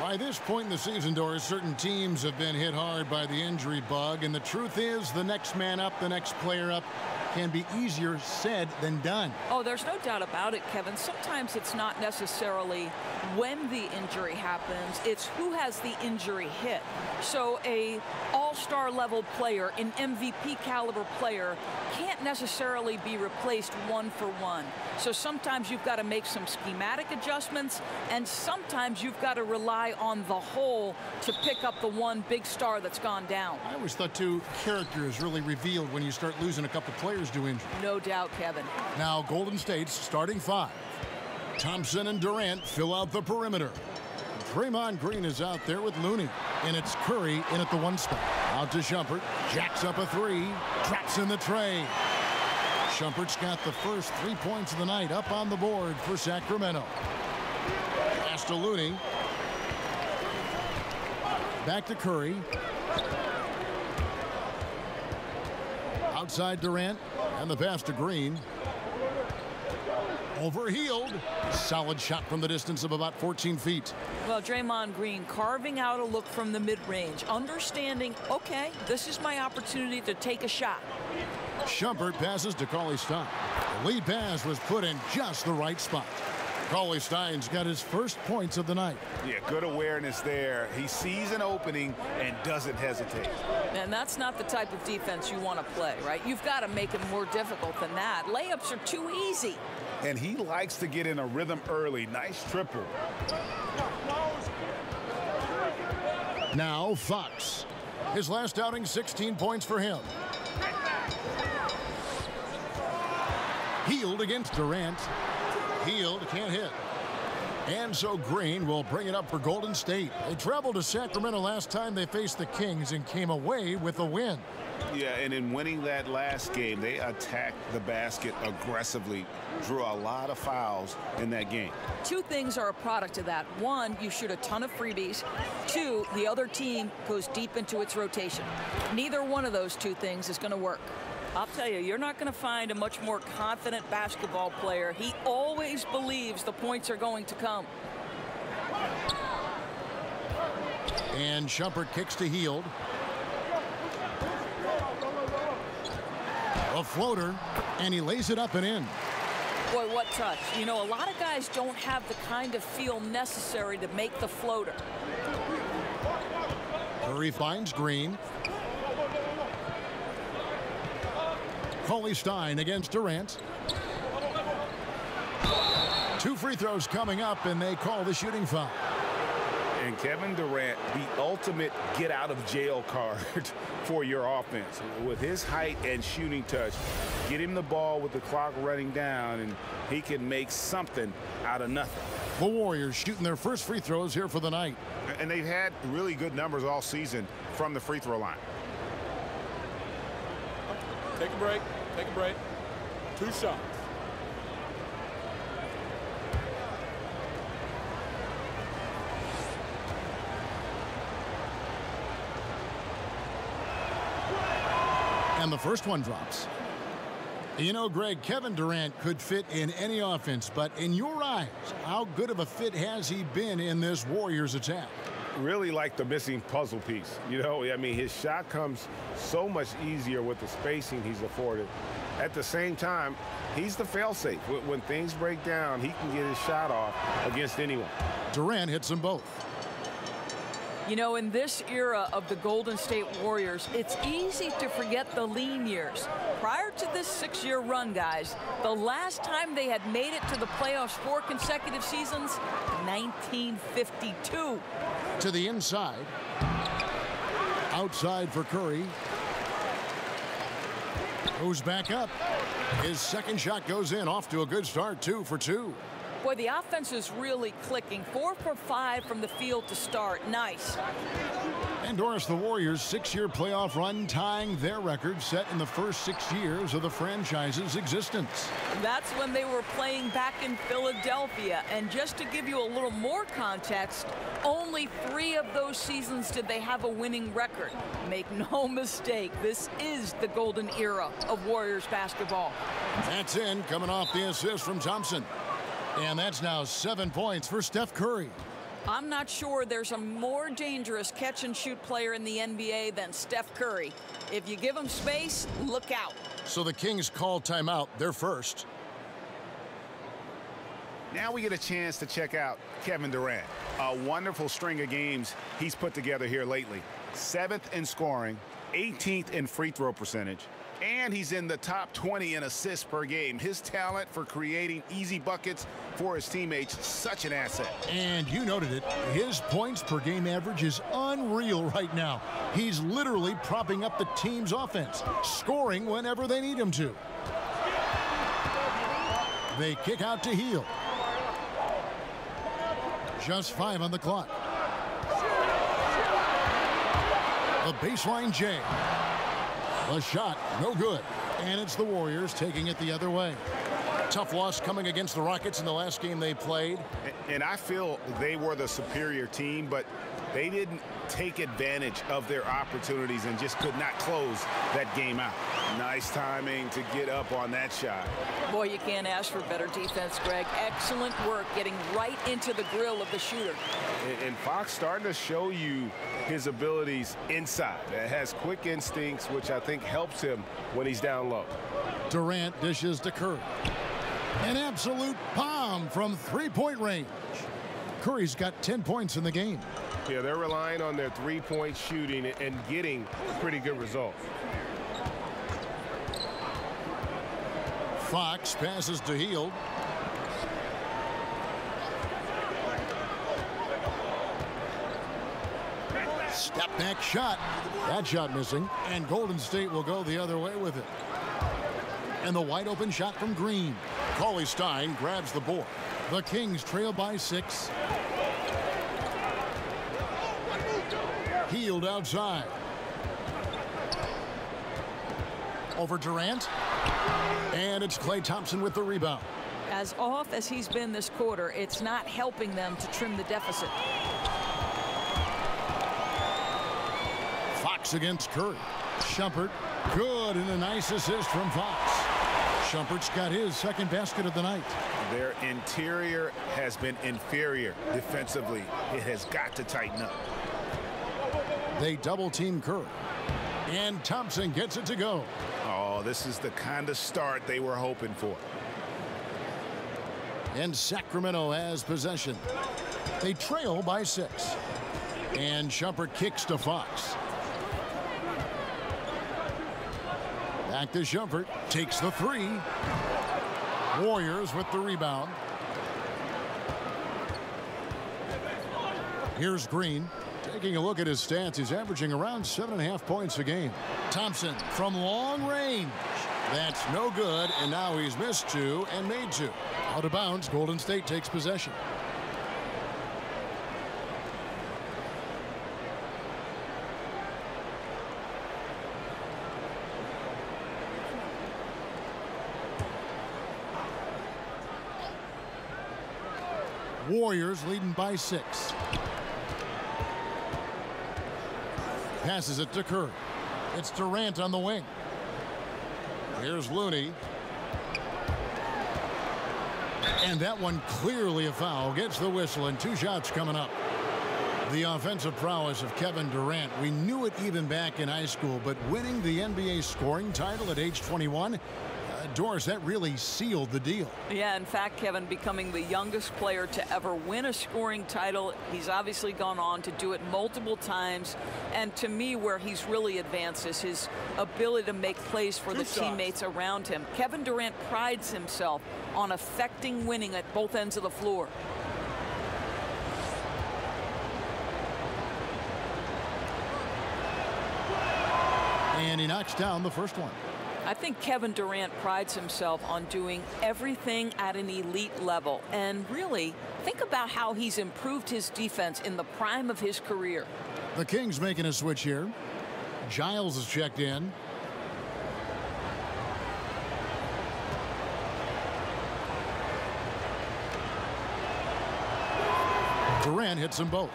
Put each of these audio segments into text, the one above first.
By this point in the season, Doris, certain teams have been hit hard by the injury bug, and the truth is the next man up, the next player up, can be easier said than done. Oh, there's no doubt about it, Kevin. Sometimes it's not necessarily when the injury happens, it's who has the injury hit. So a all-star level player, an MVP caliber player, can't necessarily be replaced one for one. So sometimes you've got to make some schematic adjustments, and sometimes you've got to rely on the whole to pick up the one big star that's gone down. I always thought, too, character is really revealed when you start losing a couple players to injury. No doubt, Kevin. Now, Golden State's starting five. Thompson and Durant fill out the perimeter. Draymond Green is out there with Looney, and it's Curry in at the one spot. Out to Shumpert, jacks up a three, traps in the tray. Shumpert's got the first 3 points of the night up on the board for Sacramento. Pass to Looney. Back to Curry. Outside Durant, and the pass to Green. Overhealed. Solid shot from the distance of about 14 feet. Well, Draymond Green carving out a look from the mid-range, understanding, okay, this is my opportunity to take a shot. Shumpert passes to Cauley-Stein. The lead pass was put in just the right spot. Cauley-Stein's got his first points of the night. Yeah, good awareness there. He sees an opening and doesn't hesitate. And that's not the type of defense you want to play, right? You've got to make it more difficult than that. Layups are too easy. And he likes to get in a rhythm early. Nice triple. Now Fox. His last outing, 16 points for him. Healed against Durant. Healed, can't hit. And so Green will bring it up for Golden State. They traveled to Sacramento last time they faced the Kings and came away with a win. Yeah, and in winning that last game, they attacked the basket aggressively, drew a lot of fouls in that game. Two things are a product of that. One, you shoot a ton of freebies. Two, the other team goes deep into its rotation. Neither one of those two things is going to work. I'll tell you, you're not going to find a much more confident basketball player. He always believes the points are going to come. And Shumpert kicks to Healed. A floater, and he lays it up and in. Boy, what touch. You know, a lot of guys don't have the kind of feel necessary to make the floater. Curry finds Green. Cauley-Stein against Durant. Two free throws coming up, and they call the shooting foul. And Kevin Durant, the ultimate get-out-of-jail card for your offense. With his height and shooting touch, get him the ball with the clock running down, and he can make something out of nothing. The Warriors shooting their first free throws here for the night. And they've had really good numbers all season from the free throw line. Take a break. Take a break. 2 shots. And the first one drops. You know, Greg, Kevin Durant could fit in any offense, but in your eyes, how good of a fit has he been in this Warriors attack? Really like the missing puzzle piece. You know, I mean, his shot comes so much easier with the spacing he's afforded. At the same time, he's the fail-safe. When things break down, he can get his shot off against anyone. Durant hits them both. You know, in this era of the Golden State Warriors, it's easy to forget the lean years. Prior to this 6-year run, guys, the last time they had made it to the playoffs 4 consecutive seasons, 1952. To the inside. Outside for Curry. Goes back up. His second shot goes in. Off to a good start, 2 for 2. Boy, the offense is really clicking. 4 for 5 from the field to start. Nice. And Doris, the Warriors' 6-year playoff run, tying their record set in the first 6 years of the franchise's existence. That's when they were playing back in Philadelphia. And just to give you a little more context, only 3 of those seasons did they have a winning record. Make no mistake, this is the golden era of Warriors basketball. That's in, coming off the assist from Thompson. And that's now 7 points for Steph Curry. I'm not sure there's a more dangerous catch-and-shoot player in the NBA than Steph Curry. If you give him space, look out. So the Kings call timeout. They're first. Now we get a chance to check out Kevin Durant. A wonderful string of games he's put together here lately. 7th in scoring, 18th in free throw percentage, and he's in the top 20 in assists per game. His talent for creating easy buckets for his teammates, such an asset. And you noted it. His points per game average is unreal right now. He's literally propping up the team's offense, scoring whenever they need him to. They kick out to Hield. Just 5 on the clock. The baseline J. The shot, no good. And it's the Warriors taking it the other way. Tough loss coming against the Rockets in the last game they played. And I feel they were the superior team, but they didn't take advantage of their opportunities and just could not close that game out. Nice timing to get up on that shot. Boy, you can't ask for better defense, Greg. Excellent work getting right into the grill of the shooter. And Fox starting to show you his abilities inside. It has quick instincts, which I think helps him when he's down low. Durant dishes to Curry. An absolute bomb from three-point range. Curry's got 10 points in the game. Yeah, they're relying on their three-point shooting and getting pretty good results. Fox passes to Hield. Step back shot. That shot missing. And Golden State will go the other way with it. And the wide open shot from Green. Cauley-Stein grabs the board. The Kings trail by 6. Hield outside. Over Durant. And it's Klay Thompson with the rebound. As off as he's been this quarter, it's not helping them to trim the deficit. Fox against Curry. Shumpert, good, and a nice assist from Fox. Shumpert's got his second basket of the night. Their interior has been inferior defensively. It has got to tighten up. They double-team Curry. And Thompson gets it to go. Oh, this is the kind of start they were hoping for. And Sacramento has possession. They trail by 6. And Shumpert kicks to Fox. Back to Shumpert. Takes the 3. Warriors with the rebound. Here's Green. Taking a look at his stats, he's averaging around 7.5 points a game. Thompson from long range. That's no good, and now he's missed 2 and made 2. Out of bounds, Golden State takes possession. Warriors leading by 6. Passes it to Curry. It's Durant on the wing. Here's Looney. And that one clearly a foul. Gets the whistle and 2 shots coming up. The offensive prowess of Kevin Durant. We knew it even back in high school, but winning the NBA scoring title at age 21, Doris, that really sealed the deal. Yeah, in fact, Kevin, becoming the youngest player to ever win a scoring title. He's obviously gone on to do it multiple times. And to me, where he's really advanced is his ability to make plays for the teammates around him. Kevin Durant prides himself on affecting winning at both ends of the floor. And he knocks down the first one. I think Kevin Durant prides himself on doing everything at an elite level. And really, think about how he's improved his defense in the prime of his career. The Kings making a switch here. Giles is checked in. Durant hits them both.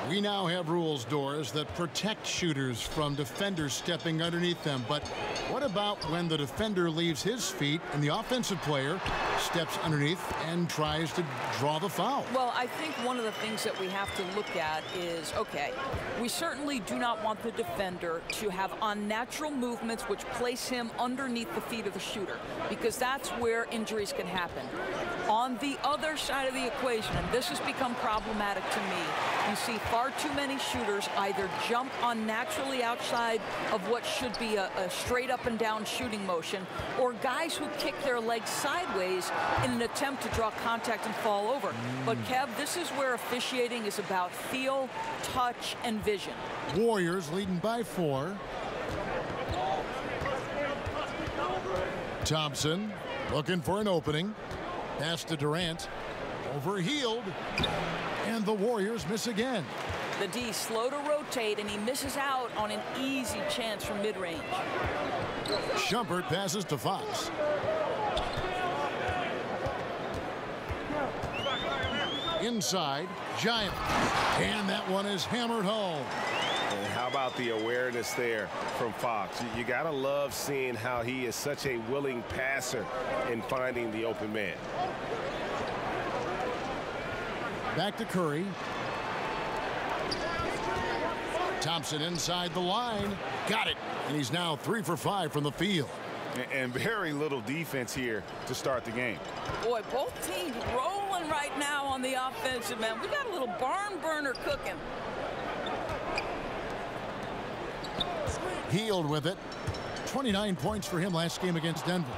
We now have rules, Doris, that protect shooters from defenders stepping underneath them. But what about when the defender leaves his feet and the offensive player steps underneath and tries to draw the foul? Well, I think one of the things that we have to look at is, okay, we certainly do not want the defender to have unnatural movements which place him underneath the feet of the shooter, because that's where injuries can happen. On the other side of the equation, and this has become problematic to me, you see far too many shooters either jump unnaturally outside of what should be a straight up and down shooting motion, or guys who kick their legs sideways in an attempt to draw contact and fall over. But Kev, this is where officiating is about feel, touch, and vision. Warriors leading by 4. Thompson looking for an opening. Pass to Durant. Overhealed. And the Warriors miss again. The D slow to rotate, and he misses out on an easy chance from mid-range. Shumpert passes to Fox. Inside, Giant. And that one is hammered home. And how about the awareness there from Fox? You got to love seeing how he is such a willing passer in finding the open man. Back to Curry. Thompson inside the line. Got it. And he's now 3 for 5 from the field. And very little defense here to start the game. Boy, both teams rolling right now on the offensive end. We got a little barn burner cooking. Healed with it. 29 points for him last game against Denver.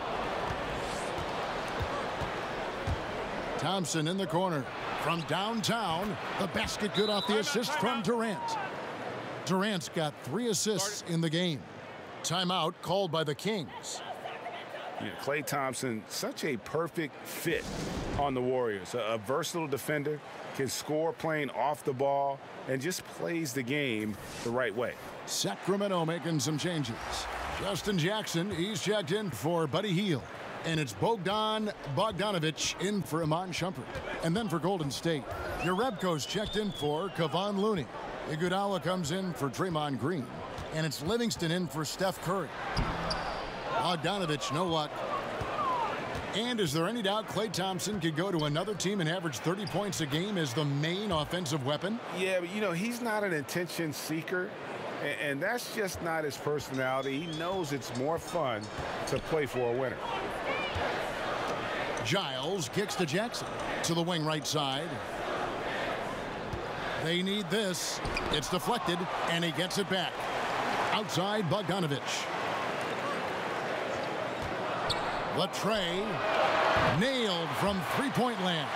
Thompson in the corner. From downtown, the basket good off the assist from Durant. Durant's got 3 assists in the game. Timeout called by the Kings. Yeah, Klay Thompson, such a perfect fit on the Warriors. A versatile defender, can score playing off the ball, and just plays the game the right way. Sacramento making some changes. Justin Jackson, he's checked in for Buddy Hield. And it's Bogdanovich in for Iman Shumpert. And then for Golden State, Jerebko's checked in for Kevon Looney. Iguodala comes in for Draymond Green. And it's Livingston in for Steph Curry. Bogdanovich, no luck. And is there any doubt Klay Thompson could go to another team and average 30 points a game as the main offensive weapon? Yeah, but you know, he's not an attention seeker. And that's just not his personality. He knows it's more fun to play for a winner. Giles kicks to Jackson to the wing right side. They need this. It's deflected, and he gets it back. Outside, Bogdanovich. Latrey nailed from three-point land.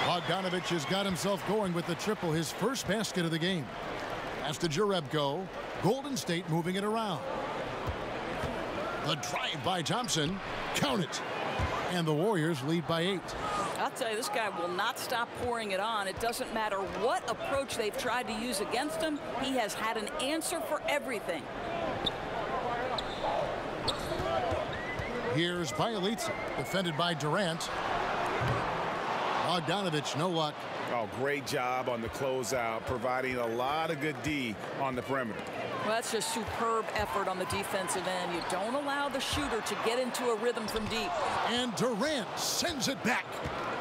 Bogdanovich has got himself going with the triple, his first basket of the game. Pass to Jerebko. Golden State moving it around. The drive by Thompson. Count it. And the Warriors lead by 8. I'll tell you, this guy will not stop pouring it on. It doesn't matter what approach they've tried to use against him. He has had an answer for everything. Here's Bielitsa, defended by Durant. Bogdanovich, no luck. Oh, great job on the closeout, providing a lot of good D on the perimeter. Well, that's just superb effort on the defensive end. You don't allow the shooter to get into a rhythm from deep. And Durant sends it back.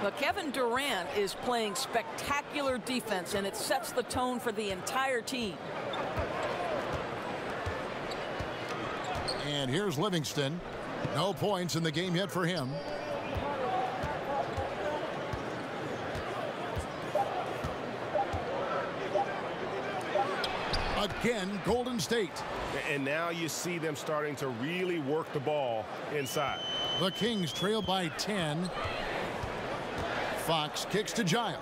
Well, Kevin Durant is playing spectacular defense, and it sets the tone for the entire team. And here's Livingston. No points in the game yet for him. Again, Golden State. And now you see them starting to really work the ball inside. The Kings trail by 10. Fox kicks to Giles.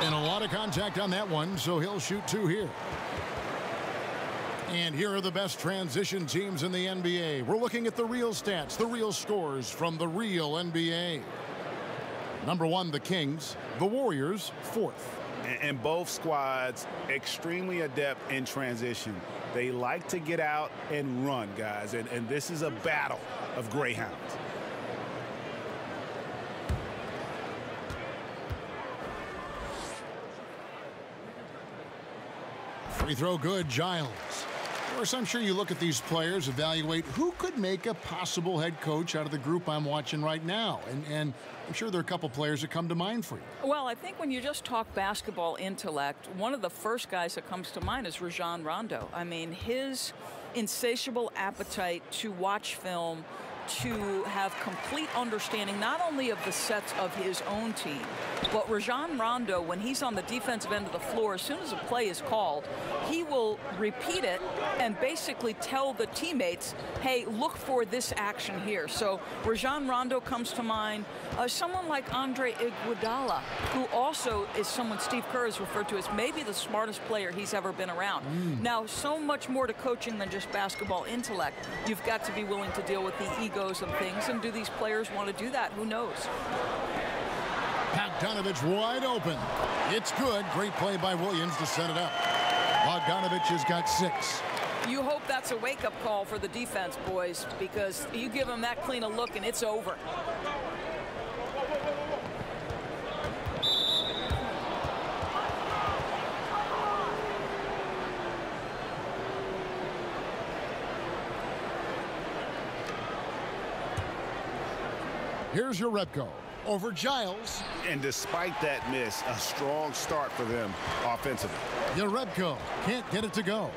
And a lot of contact on that one, so he'll shoot 2 here. And here are the best transition teams in the NBA. We're looking at the real stats, the real scores from the real NBA. Number 1, the Kings. The Warriors, 4th. And both squads extremely adept in transition. They like to get out and run, guys. And this is a battle of greyhounds. Free throw good, Giles. Of course, I'm sure you look at these players, evaluate who could make a possible head coach out of the group I'm watching right now. And I'm sure there are a couple players that come to mind for you. Well, I think when you just talk basketball intellect, one of the first guys that comes to mind is Rajon Rondo. I mean, his insatiable appetite to watch film, to have complete understanding not only of the sets of his own team, but Rajon Rondo, when he's on the defensive end of the floor, as soon as a play is called, he will repeat it and basically tell the teammates, hey, look for this action here. So Rajon Rondo comes to mind. Someone like Andre Iguodala, who also is someone Steve Kerr has referred to as maybe the smartest player he's ever been around. Now, so much more to coaching than just basketball intellect. You've got to be willing to deal with the egos and things, and do these players want to do that? Who knows? Bogdanovich wide open. It's good. Great play by Williams to set it up. Bogdanovich has got 6. You hope that's a wake-up call for the defense, boys, because you give them that clean a look and it's over. Here's your Repko over Giles. And despite that miss, a strong start for them offensively. Yarebko can't get it to go.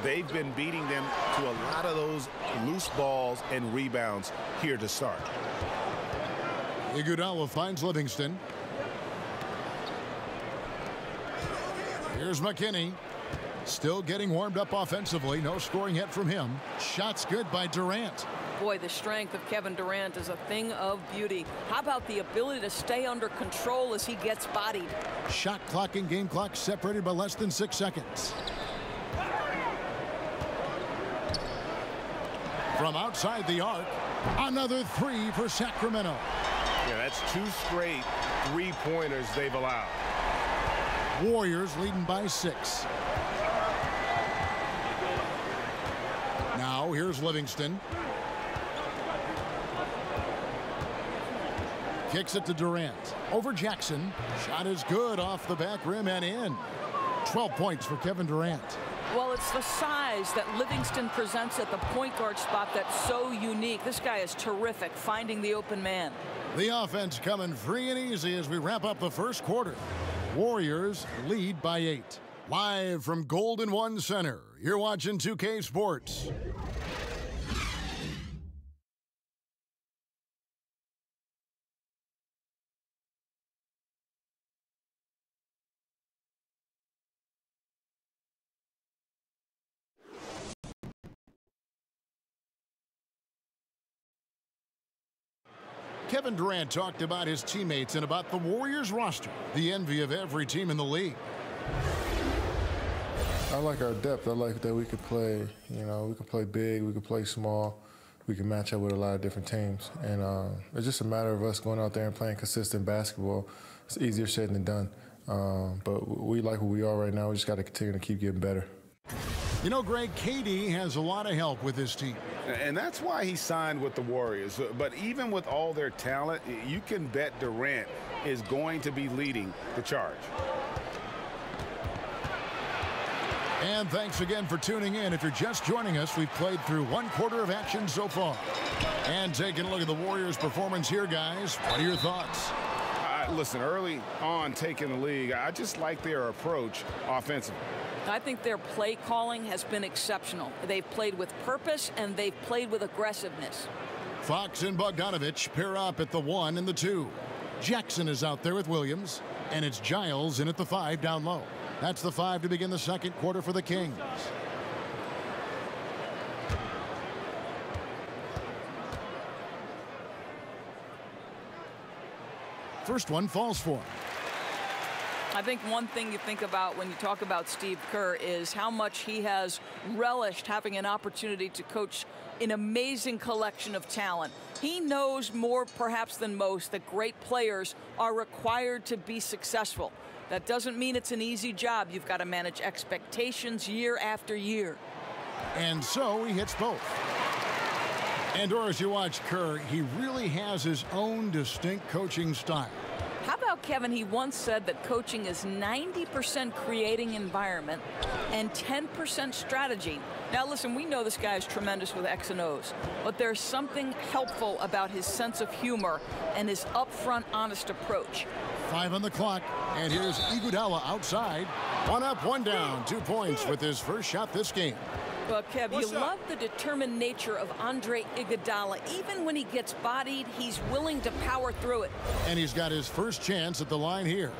They've been beating them to a lot of those loose balls and rebounds here to start. Iguodala finds Livingston. Here's McKinney. Still getting warmed up offensively. No scoring yet from him. Shots good by Durant. Boy, the strength of Kevin Durant is a thing of beauty. How about the ability to stay under control as he gets bodied? Shot clock and game clock separated by less than 6 seconds. From outside the arc, another 3 for Sacramento. Yeah, that's 2 straight 3-pointers they've allowed. Warriors leading by 6. Now here's Livingston. Kicks it to Durant. Over Jackson. Shot is good off the back rim and in. 12 points for Kevin Durant. Well, it's the size that Livingston presents at the point guard spot that's so unique. This guy is terrific, finding the open man. The offense coming free and easy as we wrap up the first quarter. Warriors lead by 8. Live from Golden One Center, you're watching 2K Sports. Kevin Durant talked about his teammates and about the Warriors roster, the envy of every team in the league. I like our depth. I like that we could play, we can play big, we can play small, we can match up with a lot of different teams. And it's just a matter of us going out there and playing consistent basketball. It's easier said than done. But we like who we are right now. We just got to continue to keep getting better. You know, Greg, KD has a lot of help with his team. And that's why he signed with the Warriors. But even with all their talent, you can bet Durant is going to be leading the charge. And thanks again for tuning in. If you're just joining us, we've played through 1 quarter of action so far. And taking a look at the Warriors' performance here, guys. What are your thoughts? Listen, early on taking the league, I just like their approach offensively. I think their play calling has been exceptional. They've played with purpose and they've played with aggressiveness. Fox and Bogdanovich pair up at the 1 and the 2. Jackson is out there with Williams, and it's Giles in at the 5 down low. That's the 5 to begin the second quarter for the Kings. First one falls for him. I think one thing you think about when you talk about Steve Kerr is how much he has relished having an opportunity to coach an amazing collection of talent. He knows more perhaps than most that great players are required to be successful. That doesn't mean it's an easy job. You've got to manage expectations year after year. And so he hits both. And as you watch Kerr, he really has his own distinct coaching style. How about Kevin? He once said that coaching is 90% creating environment and 10% strategy. Now, listen, we know this guy is tremendous with X and O's, but there's something helpful about his sense of humor and his upfront, honest approach. 5 on the clock, and here's Iguodala outside. 1 up, 1 down, 2 points with his first shot this game. Well, Kev, you love the determined nature of Andre Iguodala. Even when he gets bodied, he's willing to power through it. And he's got his first chance at the line here.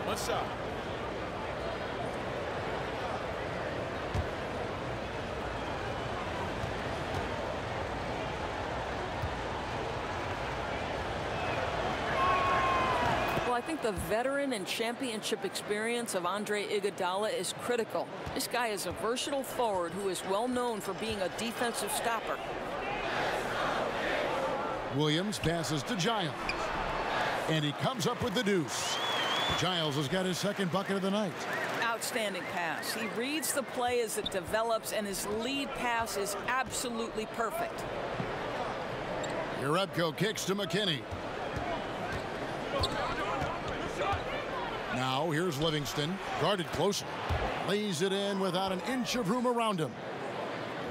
One shot. I think the veteran and championship experience of Andre Iguodala is critical. This guy is a versatile forward who is well known for being a defensive stopper. Williams passes to Giles, and he comes up with the deuce. Giles has got his second bucket of the night. Outstanding pass. He reads the play as it develops, and his lead pass is absolutely perfect. Jerebko kicks to McKinney. Now here's Livingston, guarded closely. Lays it in without an inch of room around him.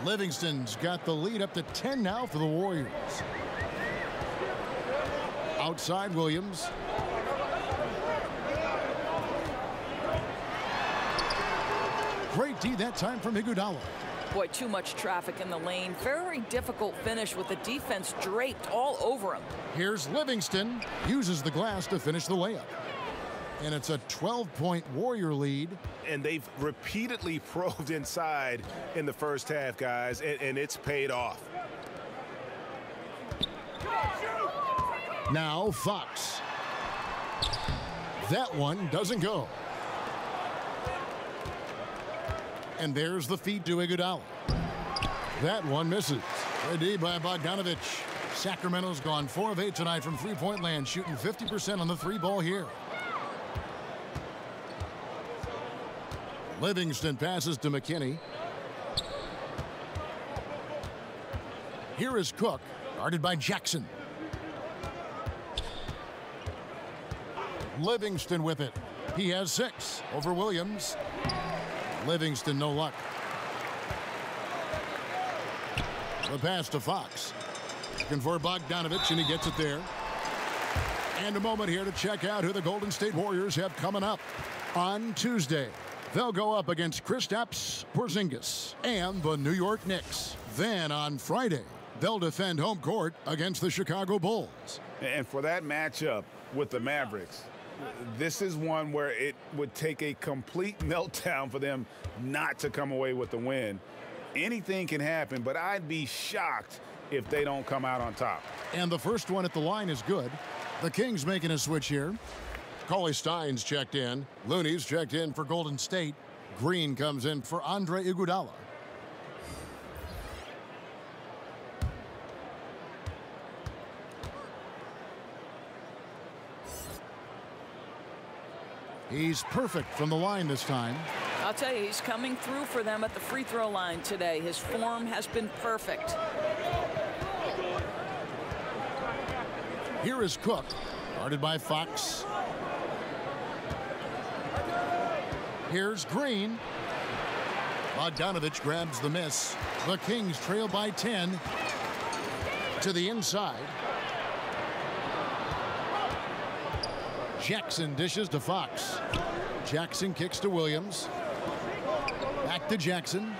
Livingston's got the lead up to 10 now for the Warriors. Outside Williams. Great D that time from Iguodala. Boy, too much traffic in the lane. Very difficult finish with the defense draped all over him. Here's Livingston. Uses the glass to finish the layup. And it's a 12-point Warrior lead. And they've repeatedly probed inside in the first half, guys, and it's paid off. Now Fox. That one doesn't go. And there's the feed to Iguodala. That one misses. A D by Bogdanovich. Sacramento's gone 4 of 8 tonight from three-point land, shooting 50% on the 3-ball here. Livingston passes to McKinney. Here is Cook, guarded by Jackson. Livingston with it. He has 6 over Williams. Livingston, no luck. The pass to Fox. Looking for Bogdanovich, and he gets it there. And a moment here to check out who the Golden State Warriors have coming up. On Tuesday, they'll go up against Kristaps Porzingis and the New York Knicks. Then on Friday, they'll defend home court against the Chicago Bulls. And for that matchup with the Mavericks, this is one where it would take a complete meltdown for them not to come away with the win. Anything can happen, but I'd be shocked if they don't come out on top. And the first one at the line is good. The Kings making a switch here. Cauley Stein's checked in. Looney's checked in for Golden State. Green comes in for Andre Iguodala. He's perfect from the line this time. I'll tell you, he's coming through for them at the free throw line today. His form has been perfect. Here is Cook, guarded by Fox. Here's Green. Bogdanovich grabs the miss. The Kings trail by 10 to the inside. Jackson dishes to Fox. Jackson kicks to Williams. Back to Jackson.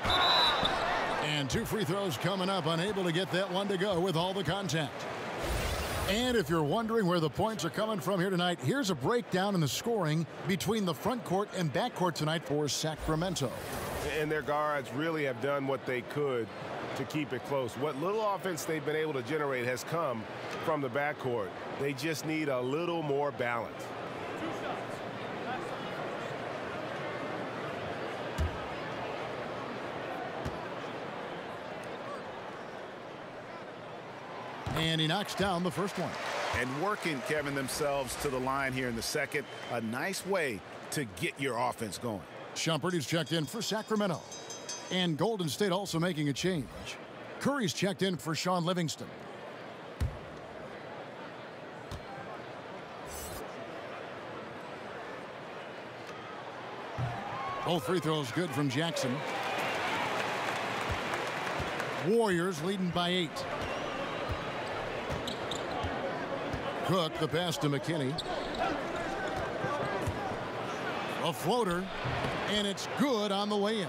And 2 free throws coming up, unable to get that one to go with all the contact. And if you're wondering where the points are coming from here tonight, here's a breakdown in the scoring between the front court and back court tonight for Sacramento. And their guards really have done what they could to keep it close. What little offense they've been able to generate has come from the backcourt. They just need a little more balance. And he knocks down the first one. And working, Kevin, themselves to the line here in the second. A nice way to get your offense going. Shumpert is checked in for Sacramento. And Golden State also making a change. Curry's checked in for Sean Livingston. Both free throws good from Jackson. Warriors leading by 8. Cook, the pass to McKinney. A floater, and it's good on the way in.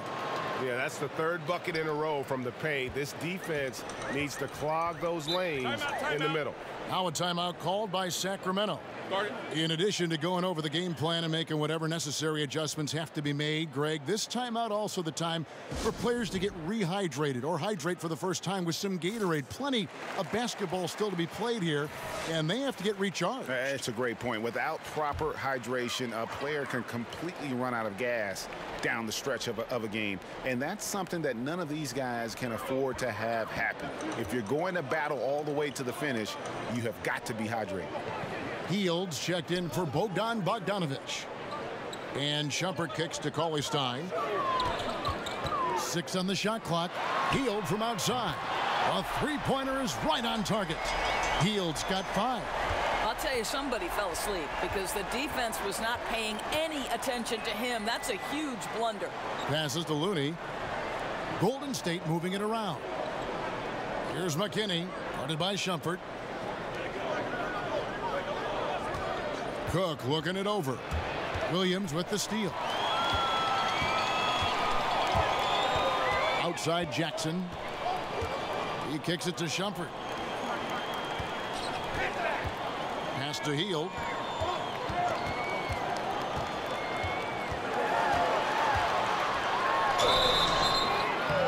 Yeah, that's the third bucket in a row from the paint. This defense needs to clog those lanes in the middle. Now a timeout called by Sacramento. In addition to going over the game plan and making whatever necessary adjustments have to be made, Greg, this timeout also the time for players to get rehydrated or hydrate for the first time with some Gatorade. Plenty of basketball still to be played here, and they have to get recharged. It's a great point. Without proper hydration, a player can completely run out of gas down the stretch of a game, and that's something that none of these guys can afford to have happen. If you're going to battle all the way to the finish, you have got to be hydrated. Fields checked in for Bogdan Bogdanovic. And Shumpert kicks to Cauley Stein. 6 on the shot clock. Hield from outside. A three-pointer is right on target. Hield's got 5. I'll tell you, somebody fell asleep because the defense was not paying any attention to him. That's a huge blunder. Passes to Looney. Golden State moving it around. Here's McKinney, guarded by Shumpert. Cook looking it over. Williams with the steal. Outside Jackson. He kicks it to Shumpert. Pass to Hield.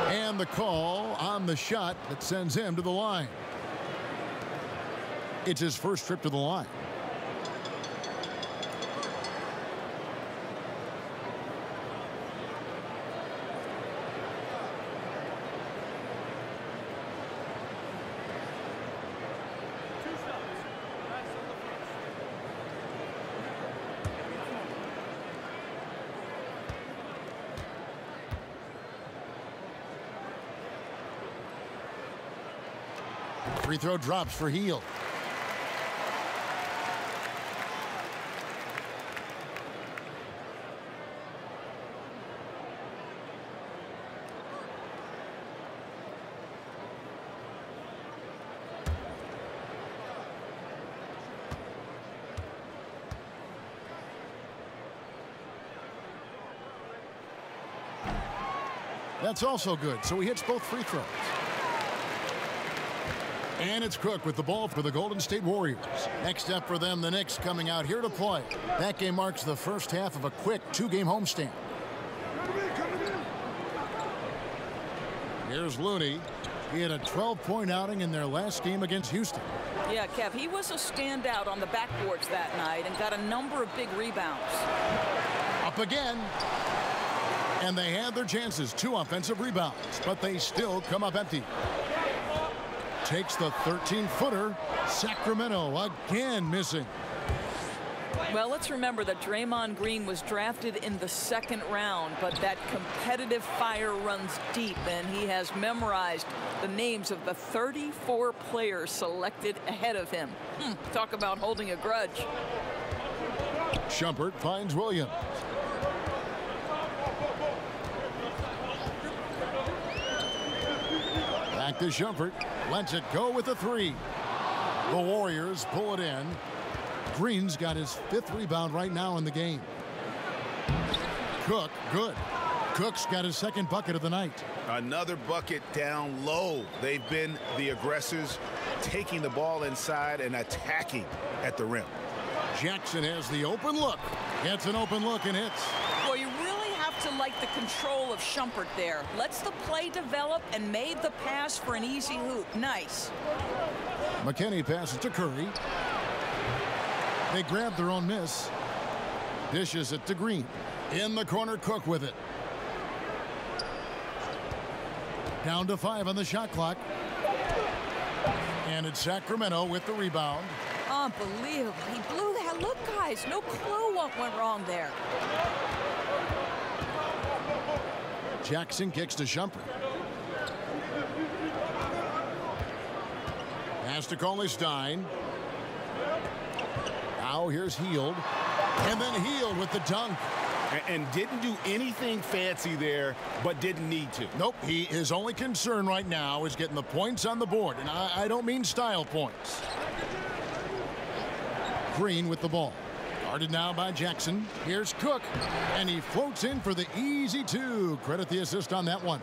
And the call on the shot that sends him to the line. It's his first trip to the line. Free throw drops for Hield. That's also good, so he hits both free throws. And it's Cook with the ball for the Golden State Warriors. Next up for them, the Knicks coming out here to play. That game marks the first half of a quick 2-game homestand. Here's Looney. He had a 12-point outing in their last game against Houston. Yeah, Kev, he was a standout on the backboards that night and got a number of big rebounds. Up again. And they had their chances. 2 offensive rebounds, but they still come up empty. Takes the 13-footer. Sacramento again missing. Well, let's remember that Draymond Green was drafted in the 2nd round, but that competitive fire runs deep, and he has memorized the names of the 34 players selected ahead of him. Talk about holding a grudge. Shumpert finds Williams. Back to Shumpert. Lets it go with a 3. The Warriors pull it in. Green's got his 5th rebound right now in the game. Cook, good. Cook's got his 2nd bucket of the night. Another bucket down low. They've been the aggressors, taking the ball inside and attacking at the rim. Jackson has the open look. Gets an open look and hits. Boy, you really have to like the control of Shumpert there. Lets the play develop and made the pass for an easy hoop. Nice. McKinney passes to Curry. They grab their own miss. Dishes it to Green. In the corner, Cook with it. Down to 5 on the shot clock. And it's Sacramento with the rebound. Unbelievable. He blew that. Look, guys, no clue what went wrong there. Jackson kicks to Shumpert. Pass to Stein. Now here's Heald. And then Heald with the dunk. And didn't do anything fancy there, but didn't need to. Nope, his only concern right now is getting the points on the board. And I don't mean style points. Green with the ball. Guarded now by Jackson. Here's Cook. And he floats in for the easy two. Credit the assist on that one.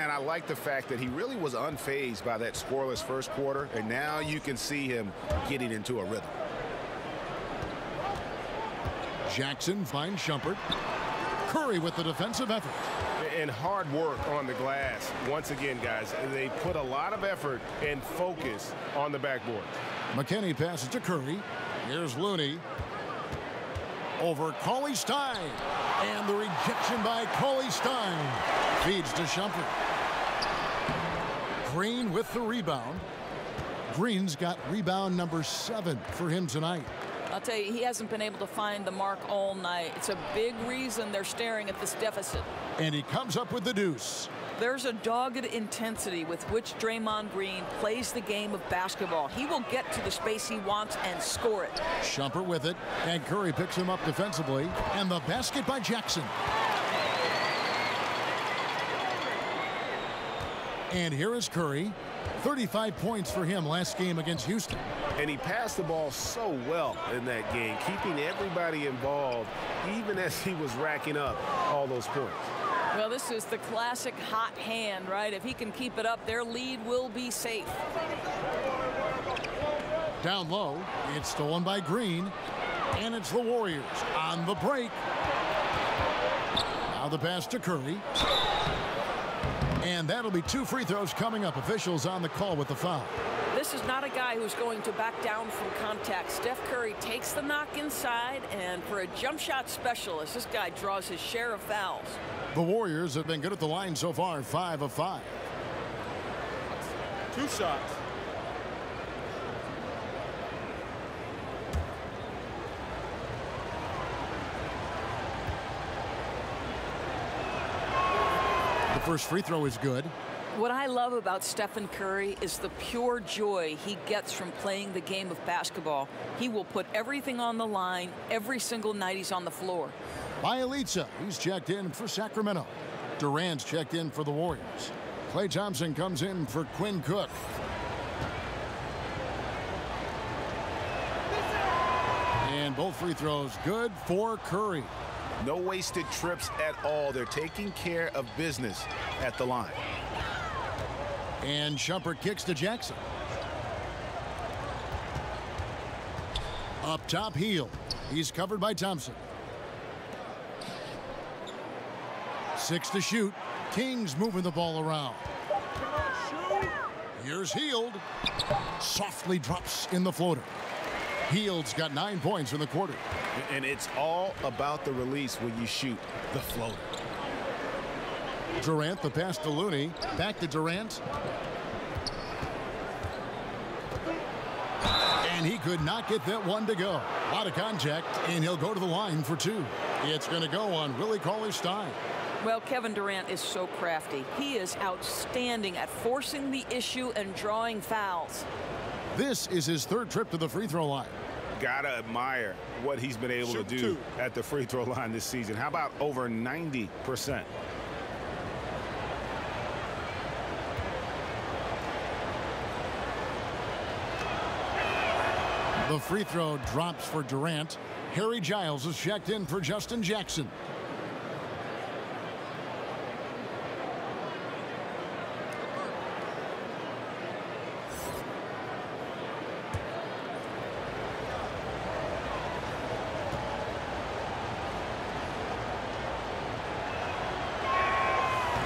And I like the fact that he really was unfazed by that scoreless first quarter. And now you can see him getting into a rhythm. Jackson finds Shumpert. Curry with the defensive effort. And hard work on the glass. Once again, guys, they put a lot of effort and focus on the backboard. McKinney passes to Curry. Here's Looney. Over Stein. And the rejection by Stein. Feeds to Shumpert. Green with the rebound. Green's got rebound number 7 for him tonight. I'll tell you, he hasn't been able to find the mark all night. It's a big reason they're staring at this deficit. And he comes up with the deuce. There's a dogged intensity with which Draymond Green plays the game of basketball. He will get to the space he wants and score it. Shumpert with it, and Curry picks him up defensively. And the basket by Jackson. And here is Curry. 35 points for him last game against Houston. And he passed the ball so well in that game, keeping everybody involved, even as he was racking up all those points. Well, this is the classic hot hand, right? If he can keep it up, their lead will be safe. Down low, it's stolen by Green, and it's the Warriors on the break. Now the pass to Curry. And that'll be 2 free throws coming up. Officials on the call with the foul. This is not a guy who's going to back down from contact. Steph Curry takes the knock inside, and for a jump shot specialist, this guy draws his share of fouls. The Warriors have been good at the line so far, 5 of 5. 2 shots. The first free throw is good. What I love about Stephen Curry is the pure joy he gets from playing the game of basketball. He will put everything on the line every single night he's on the floor. Bielitsa, he's checked in for Sacramento. Durant's checked in for the Warriors. Klay Thompson comes in for Quinn Cook. And both free throws good for Curry. No wasted trips at all. They're taking care of business at the line. And Shumpert kicks to Jackson. Up top, Heald. He's covered by Thompson. 6 to shoot. Kings moving the ball around. Here's Heald. Softly drops in the floater. Heald's got 9 points in the quarter. And it's all about the release when you shoot the floater. Durant, the pass to Looney. Back to Durant. And he could not get that one to go. A lot of contact, and he'll go to the line for 2. It's going to go on Willie Cauley-Stein. Well, Kevin Durant is so crafty. He is outstanding at forcing the issue and drawing fouls. This is his 3rd trip to the free throw line. Gotta admire what he's been able to do at the free throw line this season. How about over 90%? The free throw drops for Durant. Harry Giles is checked in for Justin Jackson.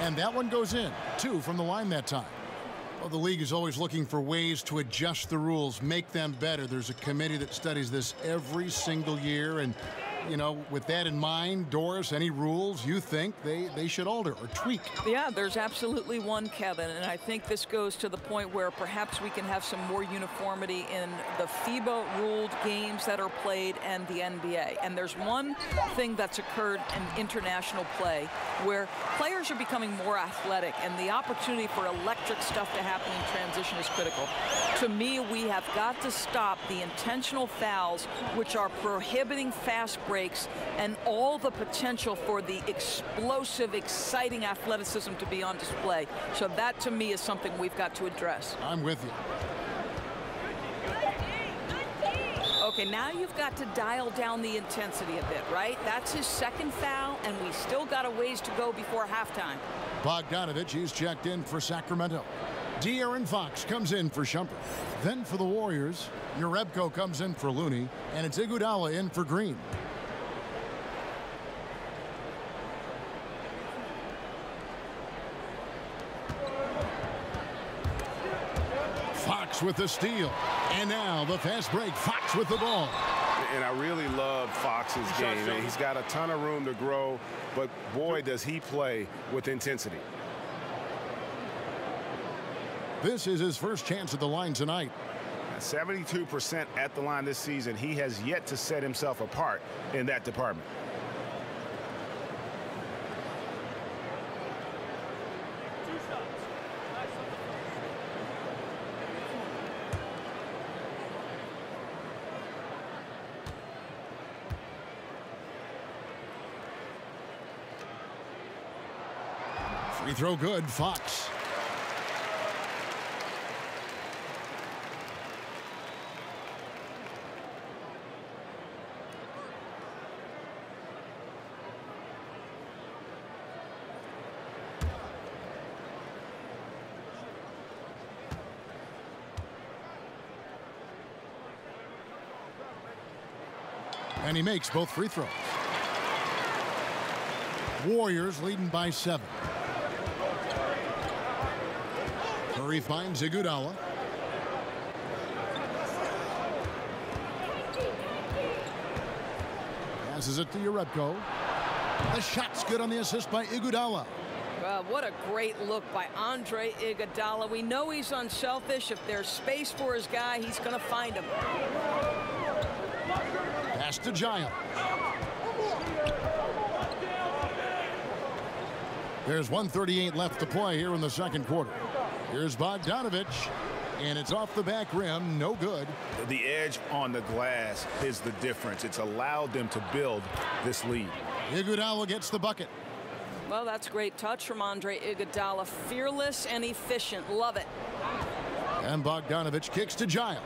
And that one goes in. 2 from the line that time. Well, the league is always looking for ways to adjust the rules, make them better. There's a committee that studies this every single year, and you know, with that in mind, Doris, any rules you think they should alter or tweak? Yeah, there's absolutely one, Kevin, and I think this goes to the point where perhaps we can have some more uniformity in the FIBA ruled games that are played and the NBA. And there's one thing that's occurred in international play where players are becoming more athletic, and the opportunity for electric stuff to happen in transition is critical. To me, we have got to stop the intentional fouls, which are prohibiting fast breaks and all the potential for the explosive, exciting athleticism to be on display. So that, to me, is something we've got to address. I'm with you. Okay, now you've got to dial down the intensity a bit, right? That's his second foul, and we still got a ways to go before halftime. Bogdanovich, he's checked in for Sacramento. De'Aaron Fox comes in for Shumpert. Then for the Warriors, Jerebko comes in for Looney, and it's Iguodala in for Green. Fox with the steal. And now the fast break. Fox with the ball. And I really love Fox's game. Man, he's got a ton of room to grow, but boy, does he play with intensity. This is his first chance at the line tonight. 72% at the line this season. He has yet to set himself apart in that department. Free throw good, Fox. And he makes both free throws. Warriors leading by 7. Curry finds Iguodala. Passes it to Jerebko. The shot's good on the assist by Iguodala. What a great look by Andre Iguodala. We know he's unselfish. If there's space for his guy, he's going to find him. Pass to Giles. There's 1:38 left to play here in the second quarter. Here's Bogdanovich, and it's off the back rim, no good. The edge on the glass is the difference. It's allowed them to build this lead. Iguodala gets the bucket. Well, that's a great touch from Andre Iguodala. Fearless and efficient. Love it. And Bogdanovich kicks to Giles.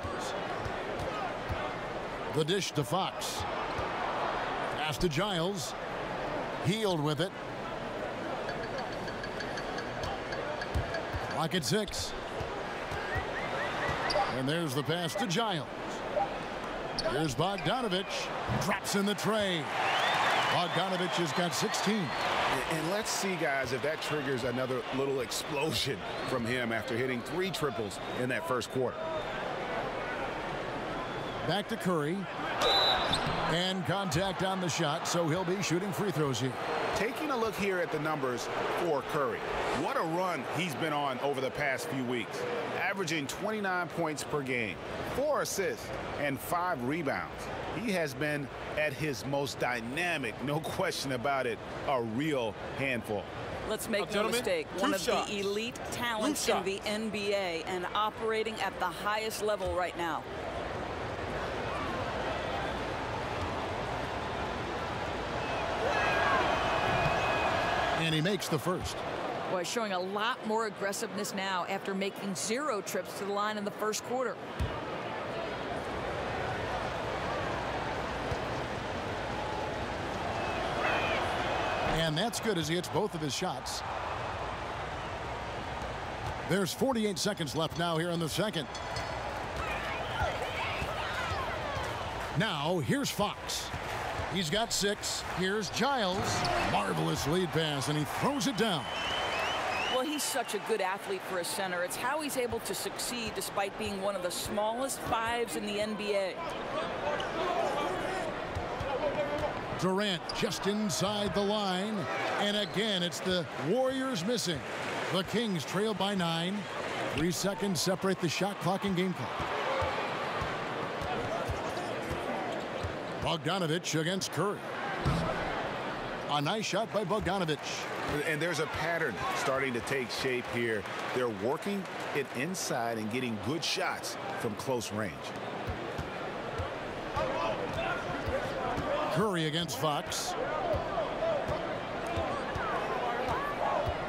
The dish to Fox. Pass to Giles. Healed with it. Clock at 6. And there's the pass to Giles. Here's Bogdanovich. Drops in the tray. Bogdanovich has got 16. And let's see, guys, if that triggers another little explosion from him after hitting 3 triples in that first quarter. Back to Curry. And contact on the shot, so he'll be shooting free throws here. Taking a look here at the numbers for Curry. What a run he's been on over the past few weeks. Averaging 29 points per game, 4 assists, and 5 rebounds. He has been at his most dynamic, no question about it, a real handful. Let's make no mistake, one of the elite talents in the NBA and operating at the highest level right now. And he makes the first. Boy, showing a lot more aggressiveness now after making 0 trips to the line in the first quarter. And that's good as he hits both of his shots. There's 48 seconds left now here in the second. Now, here's Fox. He's got 6. Here's Giles. Marvelous lead pass, and he throws it down. Well, he's such a good athlete for a center. It's how he's able to succeed despite being one of the smallest 5s in the NBA. Durant just inside the line. And again, it's the Warriors missing. The Kings trail by 9. 3 seconds separate the shot clock and game clock. Bogdanovich against Curry. A nice shot by Bogdanovich. And there's a pattern starting to take shape here. They're working it inside and getting good shots from close range. Curry against Fox.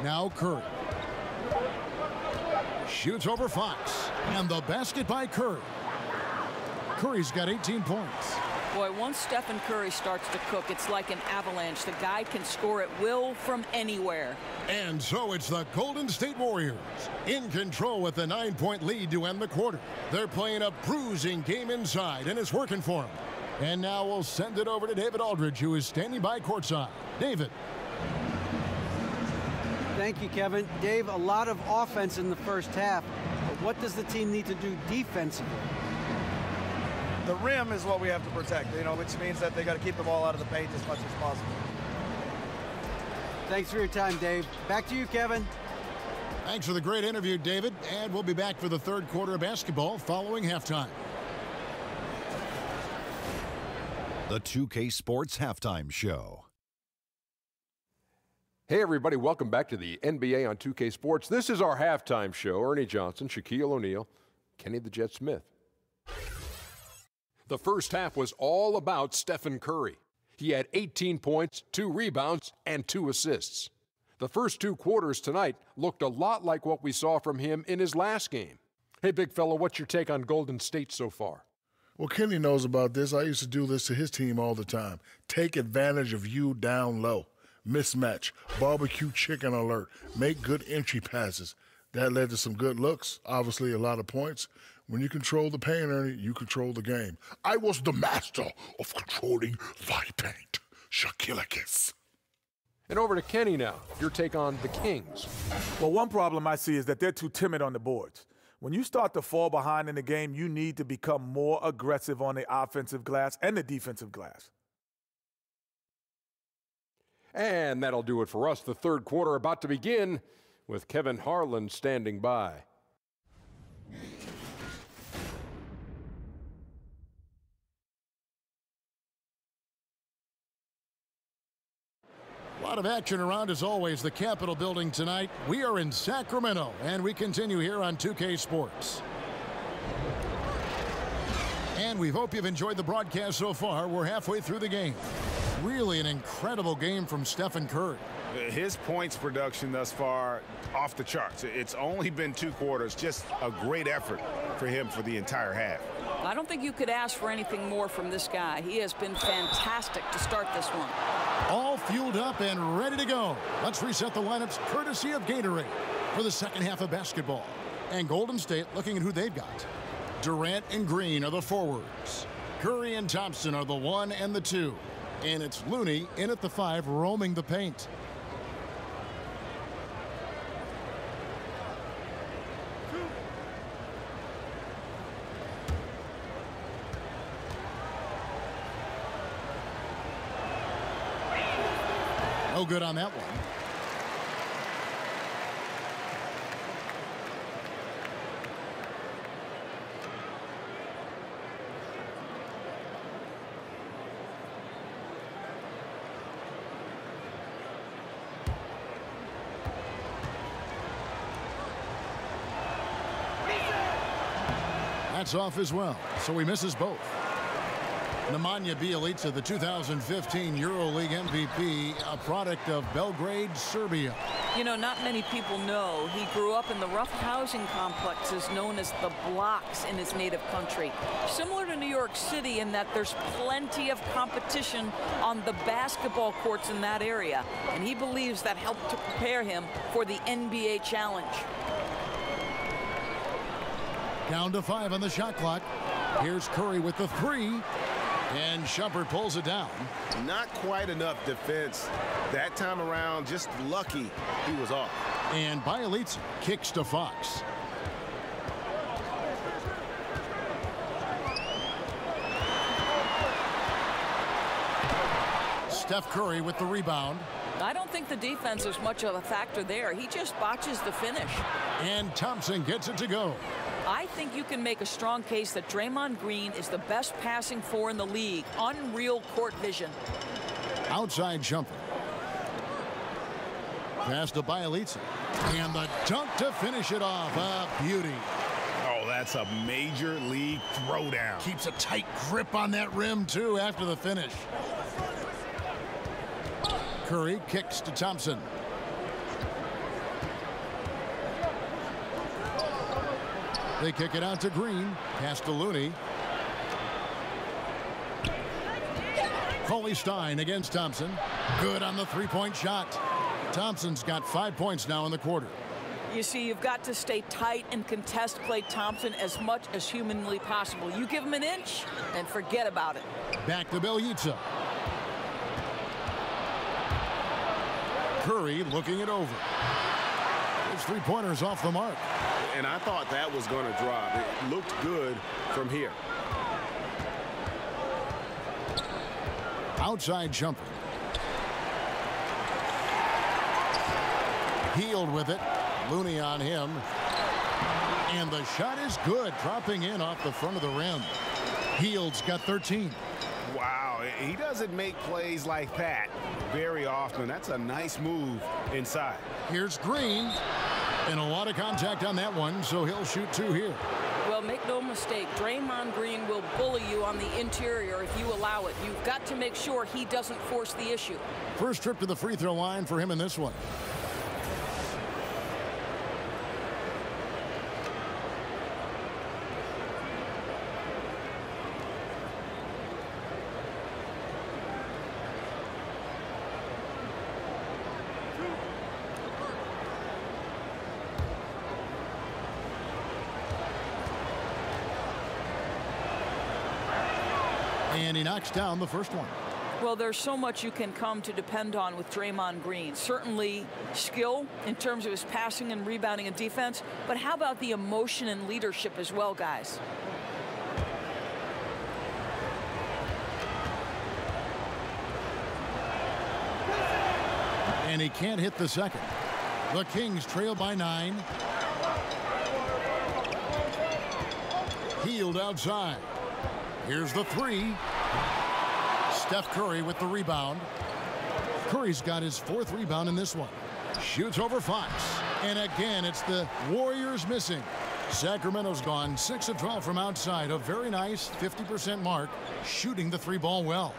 Now Curry. Shoots over Fox. And the basket by Curry. Curry's got 18 points. Boy, once Stephen Curry starts to cook, it's like an avalanche. The guy can score at will from anywhere. And so it's the Golden State Warriors in control with a 9-point lead to end the quarter. They're playing a bruising game inside, and it's working for them. And now we'll send it over to David Aldridge, who is standing by courtside. David. Thank you, Kevin. Dave, a lot of offense in the first half. But what does the team need to do defensively? The rim is what we have to protect, which means that they got to keep the ball out of the paint as much as possible. Thanks for your time, Dave. Back to you, Kevin. Thanks for the great interview, David. And we'll be back for the third quarter of basketball following halftime. The 2K Sports Halftime Show. Hey, everybody. Welcome back to the NBA on 2K Sports. This is our halftime show. Ernie Johnson, Shaquille O'Neal, Kenny the Jet Smith. The first half was all about Stephen Curry. He had 18 points, 2 rebounds, and 2 assists. The first 2 quarters tonight looked a lot like what we saw from him in his last game. Hey, big fella, what's your take on Golden State so far? Well, Kenny knows about this. I used to do this to his team all the time. Take advantage of you down low. Mismatch. Barbecue chicken alert. Make good entry passes. That led to some good looks. Obviously, a lot of points. When you control the paint, Ernie, you control the game. I was the master of controlling the paint. Shaquille. And over to Kenny now. Your take on the Kings. Well, one problem I see is that they're too timid on the boards. When you start to fall behind in the game, you need to become more aggressive on the offensive glass and the defensive glass. And that'll do it for us. The third quarter about to begin with Kevin Harlan standing by. A lot of action around, as always, the Capitol building tonight. We are in Sacramento, and we continue here on 2K Sports. And we hope you've enjoyed the broadcast so far. We're halfway through the game. Really an incredible game from Stephen Curry. His points production thus far off the charts. It's only been 2 quarters. Just a great effort for him for the entire half. I don't think you could ask for anything more from this guy. He has been fantastic to start this one. All fueled up and ready to go. Let's reset the lineups courtesy of Gatorade for the second half of basketball. And Golden State looking at who they've got. Durant and Green are the forwards. Curry and Thompson are the 1 and the 2. And it's Looney in at the 5, roaming the paint. No good on that one. That's off as well, so he misses both. Nemanja Bjelica, the 2015 EuroLeague MVP, a product of Belgrade, Serbia. You know, not many people know he grew up in the rough housing complexes known as the blocks in his native country. Similar to New York City in that there's plenty of competition on the basketball courts in that area. And he believes that helped to prepare him for the NBA challenge. Down to 5 on the shot clock. Here's Curry with the 3. And Shumpert pulls it down. Not quite enough defense that time around. Just lucky he was off. And Bjelica kicks to Fox. Steph Curry with the rebound. I don't think the defense is much of a factor there. He just botches the finish. And Thompson gets it to go. I think you can make a strong case that Draymond Green is the best passing four in the league. Unreal court vision. Outside jumper. Pass to Bielitsa. And the dunk to finish it off. A beauty. Oh, that's a major league throwdown. Keeps a tight grip on that rim, too, after the finish. Curry kicks to Thompson. They kick it out to Green. Pass to Looney. Coley Stein against Thompson. Good on the three-point shot. Thompson's got 5 points now in the quarter. You see, you've got to stay tight and contest Klay Thompson as much as humanly possible. You give him an inch and forget about it. Back to Bielitsa. Curry looking it over. His three-pointer's off the mark. And I thought that was going to drop. It looked good from here. Outside jumper. Healed with it. Looney on him. And the shot is good, dropping in off the front of the rim. Hield's got 13. Wow, he doesn't make plays like that very often. That's a nice move inside. Here's Green. And a lot of contact on that one, so he'll shoot two here. Well, make no mistake, Draymond Green will bully you on the interior if you allow it. You've got to make sure he doesn't force the issue. First trip to the free throw line for him in this one. And he knocks down the first one. Well, there's so much you can come to depend on with Draymond Green. Certainly skill in terms of his passing and rebounding and defense, but how about the emotion and leadership as well, guys? And he can't hit the second. The Kings trail by 9. Hield outside. Here's the three. Steph Curry with the rebound. Curry's got his 4th rebound in this one. Shoots over Fox. And again, it's the Warriors missing. Sacramento's gone 6 of 12 from outside. A very nice 50% mark, shooting the 3-ball well.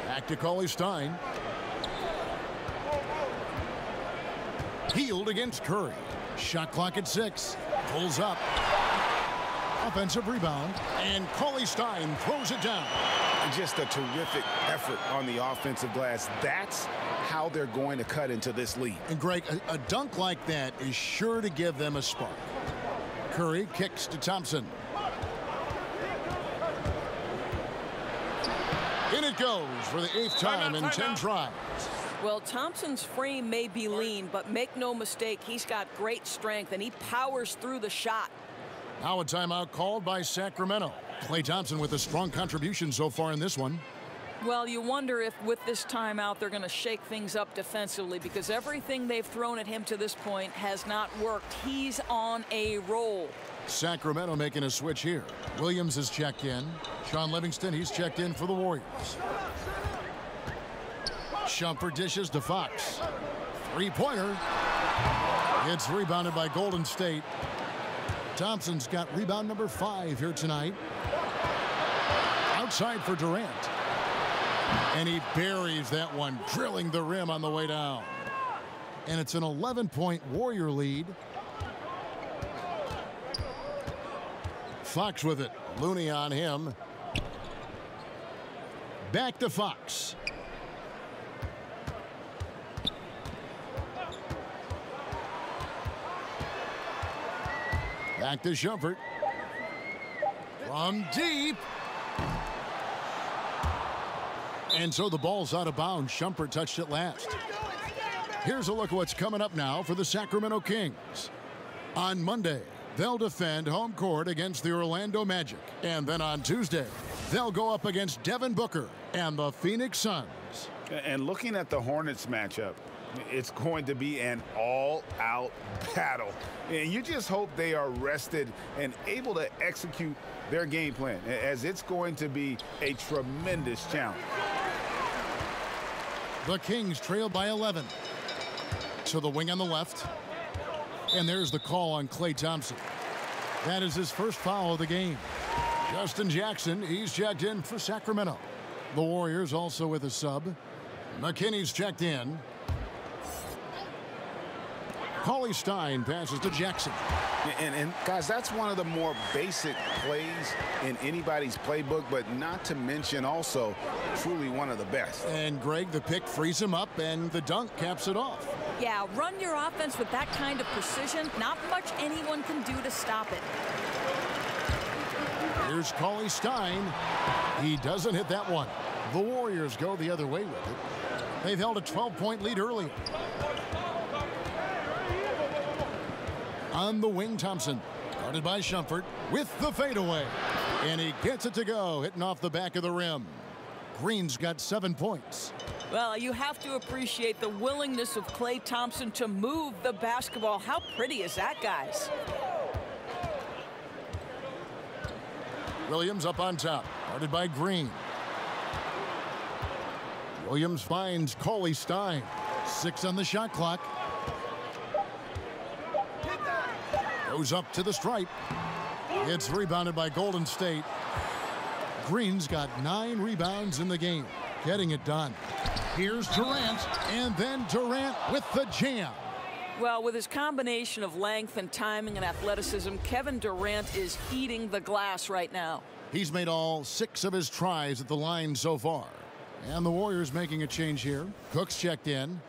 Back to Coley Stein. Hield against Curry. Shot clock at 6. Pulls up. Offensive rebound, and Coley Stein throws it down. Just a terrific effort on the offensive glass. That's how they're going to cut into this lead. And Greg, a dunk like that is sure to give them a spark. Curry kicks to Thompson. In it goes for the 8th time in 10 tries. Well, Thompson's frame may be lean, but make no mistake, he's got great strength, and he powers through the shot. Now a timeout called by Sacramento. Klay Thompson with a strong contribution so far in this one. Well, you wonder if with this timeout they're going to shake things up defensively, because everything they've thrown at him to this point has not worked. He's on a roll. Sacramento making a switch here. Williams is checked in. Sean Livingston, he's checked in for the Warriors. Shumpert dishes to Fox. Three-pointer. It's rebounded by Golden State. Thompson's got rebound number 5 here tonight. Outside for Durant. And he buries that one, drilling the rim on the way down. And it's an 11-point Warrior lead. Fox with it. Looney on him. Back to Fox. Back to Shumpert. From deep. And so the ball's out of bounds. Shumpert touched it last. Here's a look at what's coming up now for the Sacramento Kings. On Monday, they'll defend home court against the Orlando Magic. And then on Tuesday, They'll go up against Devin Booker and the Phoenix Suns. And looking at the Hornets matchup, it's going to be an all-out battle. And you just hope they are rested and able to execute their game plan, as it's going to be a tremendous challenge. The Kings trail by 11. To the wing on the left. And there's the call on Klay Thompson. That is his first foul of the game. Justin Jackson, he's checked in for Sacramento. The Warriors also with a sub. McKinney's checked in. Cauley Stein passes to Jackson. And guys, that's one of the more basic plays in anybody's playbook, but not to mention also truly one of the best. And Greg, the pick frees him up, and the dunk caps it off. Yeah, run your offense with that kind of precision. Not much anyone can do to stop it. Here's Cauley Stein. He doesn't hit that one. The Warriors go the other way with it. They've held a 12-point lead earlier. On the wing, Thompson, guarded by Shumpert with the fadeaway. And he gets it to go, hitting off the back of the rim. Green's got 7 points. Well, you have to appreciate the willingness of Klay Thompson to move the basketball. How pretty is that, guys? Williams up on top, guarded by Green. Williams finds Cauley Stein. 6 on the shot clock. Goes up to the stripe. It's rebounded by Golden State. Green's got 9 rebounds in the game, getting it done. Here's Durant, and then Durant with the jam. Well, with his combination of length and timing and athleticism, Kevin Durant is eating the glass right now. He's made all 6 of his tries at the line so far. And the Warriors making a change here. Cook's checked in.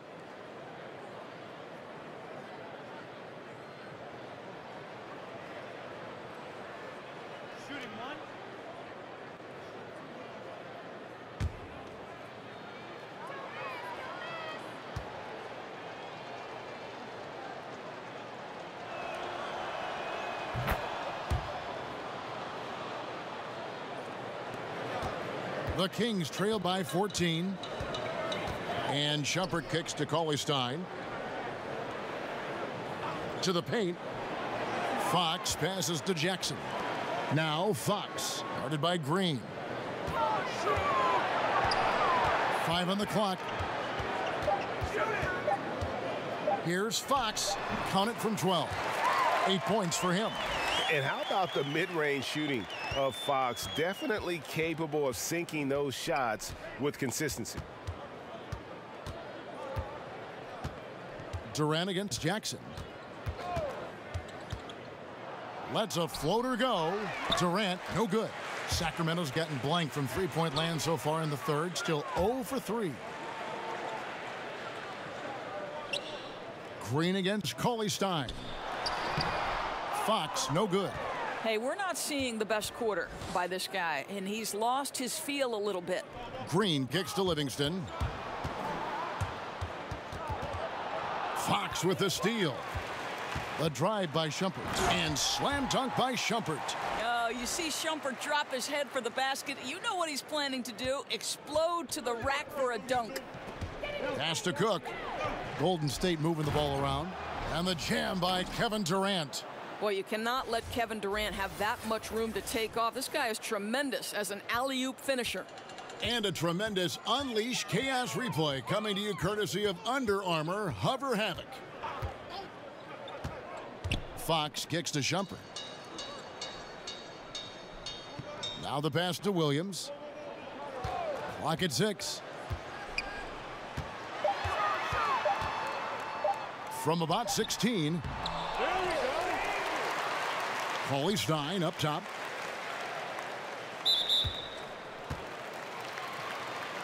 The Kings trail by 14. And Shumpert kicks to Cauley Stein. To the paint. Fox passes to Jackson. Now Fox, guarded by Green. 5 on the clock. Here's Fox. Count it from 12. 8 points for him. And how about the mid-range shooting of Fox? Definitely capable of sinking those shots with consistency. Durant against Jackson. Lets a floater go. Durant, no good. Sacramento's gotten blank from three-point land so far in the third. Still 0 for 3. Green against Cauley Stein. Fox, no good. Hey, we're not seeing the best quarter by this guy, and he's lost his feel a little bit. Green kicks to Livingston. Fox with the steal. A drive by Shumpert. And slam dunk by Shumpert. Oh, you see Shumpert drop his head for the basket. You know what he's planning to do. Explode to the rack for a dunk. Pass to Cook. Golden State moving the ball around. And the jam by Kevin Durant. Boy, you cannot let Kevin Durant have that much room to take off. This guy is tremendous as an alley-oop finisher. And a tremendous Unleash Chaos replay coming to you courtesy of Under Armour Hover Havoc. Fox kicks to Shumpert. Now the pass to Williams. Clock at 6. From about 16. Cauley Stein up top.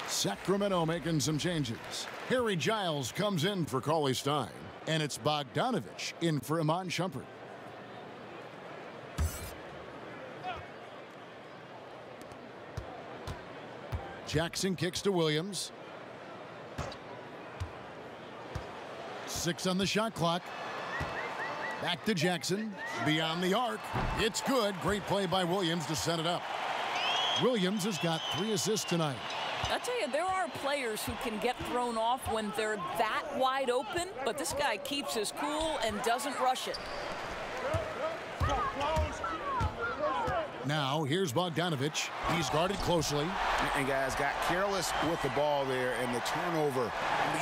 Sacramento making some changes. Harry Giles comes in for Cauley Stein. And it's Bogdanovich in for Iman Shumpert. Jackson kicks to Williams. 6 on the shot clock. Back to Jackson. Beyond the arc. It's good. Great play by Williams to set it up. Williams has got 3 assists tonight. I tell you, there are players who can get thrown off when they're that wide open, but this guy keeps his cool and doesn't rush it. Now, here's Bogdanovich. He's guarded closely. And guys got careless with the ball there, and the turnover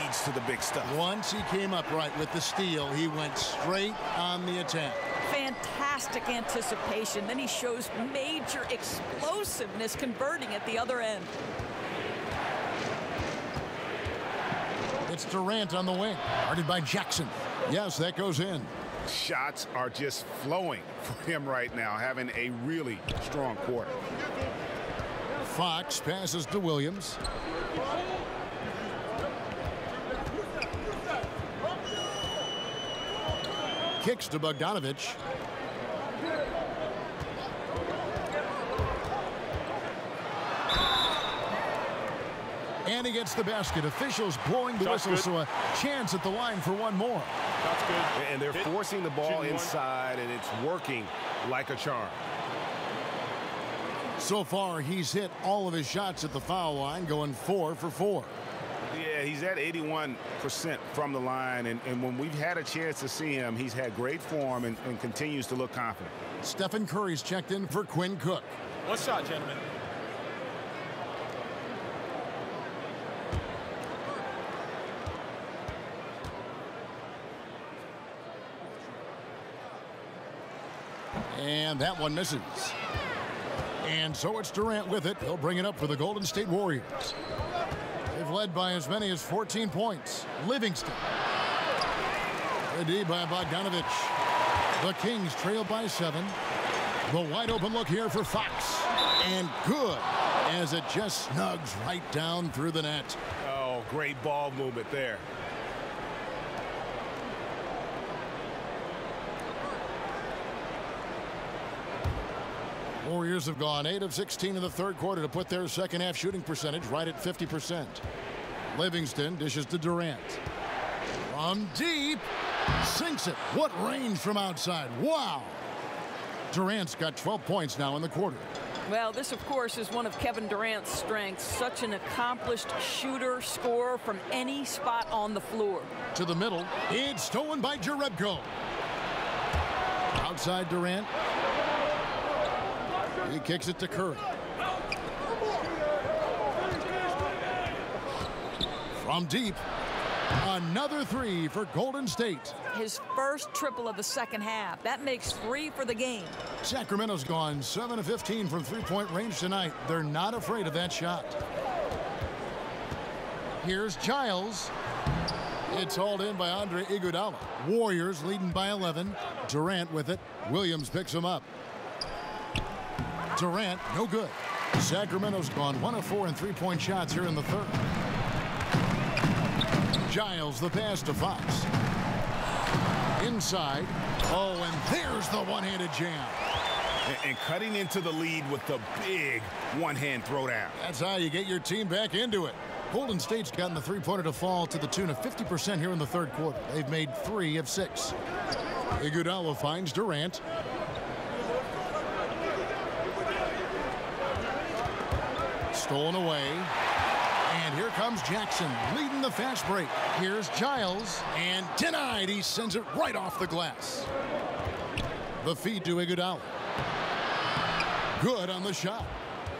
leads to the big stuff. Once he came upright with the steal, he went straight on the attack. Fantastic anticipation. Then he shows major explosiveness converting at the other end. It's Durant on the wing, guarded by Jackson. Yes, that goes in. Shots are just flowing for him right now, having a really strong quarter. Fox passes to Williams. Kicks to Bogdanovich. And he gets the basket. Officials blowing the whistle, so a chance at the line for one more. That's good. And they're forcing the ball inside, and it's working like a charm. So far, he's hit all of his shots at the foul line, going 4 for 4. Yeah, he's at 81% from the line, and when we've had a chance to see him, he's had great form and continues to look confident. Stephen Curry's checked in for Quinn Cook. One shot, gentlemen. And that one misses. And so it's Durant with it. He'll bring it up for the Golden State Warriors. They've led by as many as 14 points. Livingston. The D by Bogdanovich. The Kings trail by 7. The wide open look here for Fox. And good, as it just snugs right down through the net. Oh, great ball movement there. Warriors have gone 8 of 16 in the third quarter to put their second half shooting percentage right at 50%. Livingston dishes to Durant. From deep, sinks it. What range from outside. Wow. Durant's got 12 points now in the quarter. Well, this, of course, is one of Kevin Durant's strengths. Such an accomplished shooter, scorer from any spot on the floor. To the middle. It's stolen by Jerebko. Outside Durant. He kicks it to Curry. From deep, another 3 for Golden State. His first triple of the second half. That makes 3 for the game. Sacramento's gone 7 of 15 from three-point range tonight. They're not afraid of that shot. Here's Giles. It's hauled in by Andre Iguodala. Warriors leading by 11. Durant with it. Williams picks him up. Durant, no good. Sacramento's gone 1 of 4 in three-point shots here in the third. Giles, the pass to Fox. Inside. Oh, and there's the one-handed jam. And cutting into the lead with the big one-hand throwdown. That's how you get your team back into it. Golden State's gotten the three-pointer to fall to the tune of 50% here in the third quarter. They've made 3 of 6. Iguodala finds Durant. Stolen away. And here comes Jackson leading the fast break. Here's Giles. And denied. He sends it right off the glass. The feed to Iguodala. Good on the shot.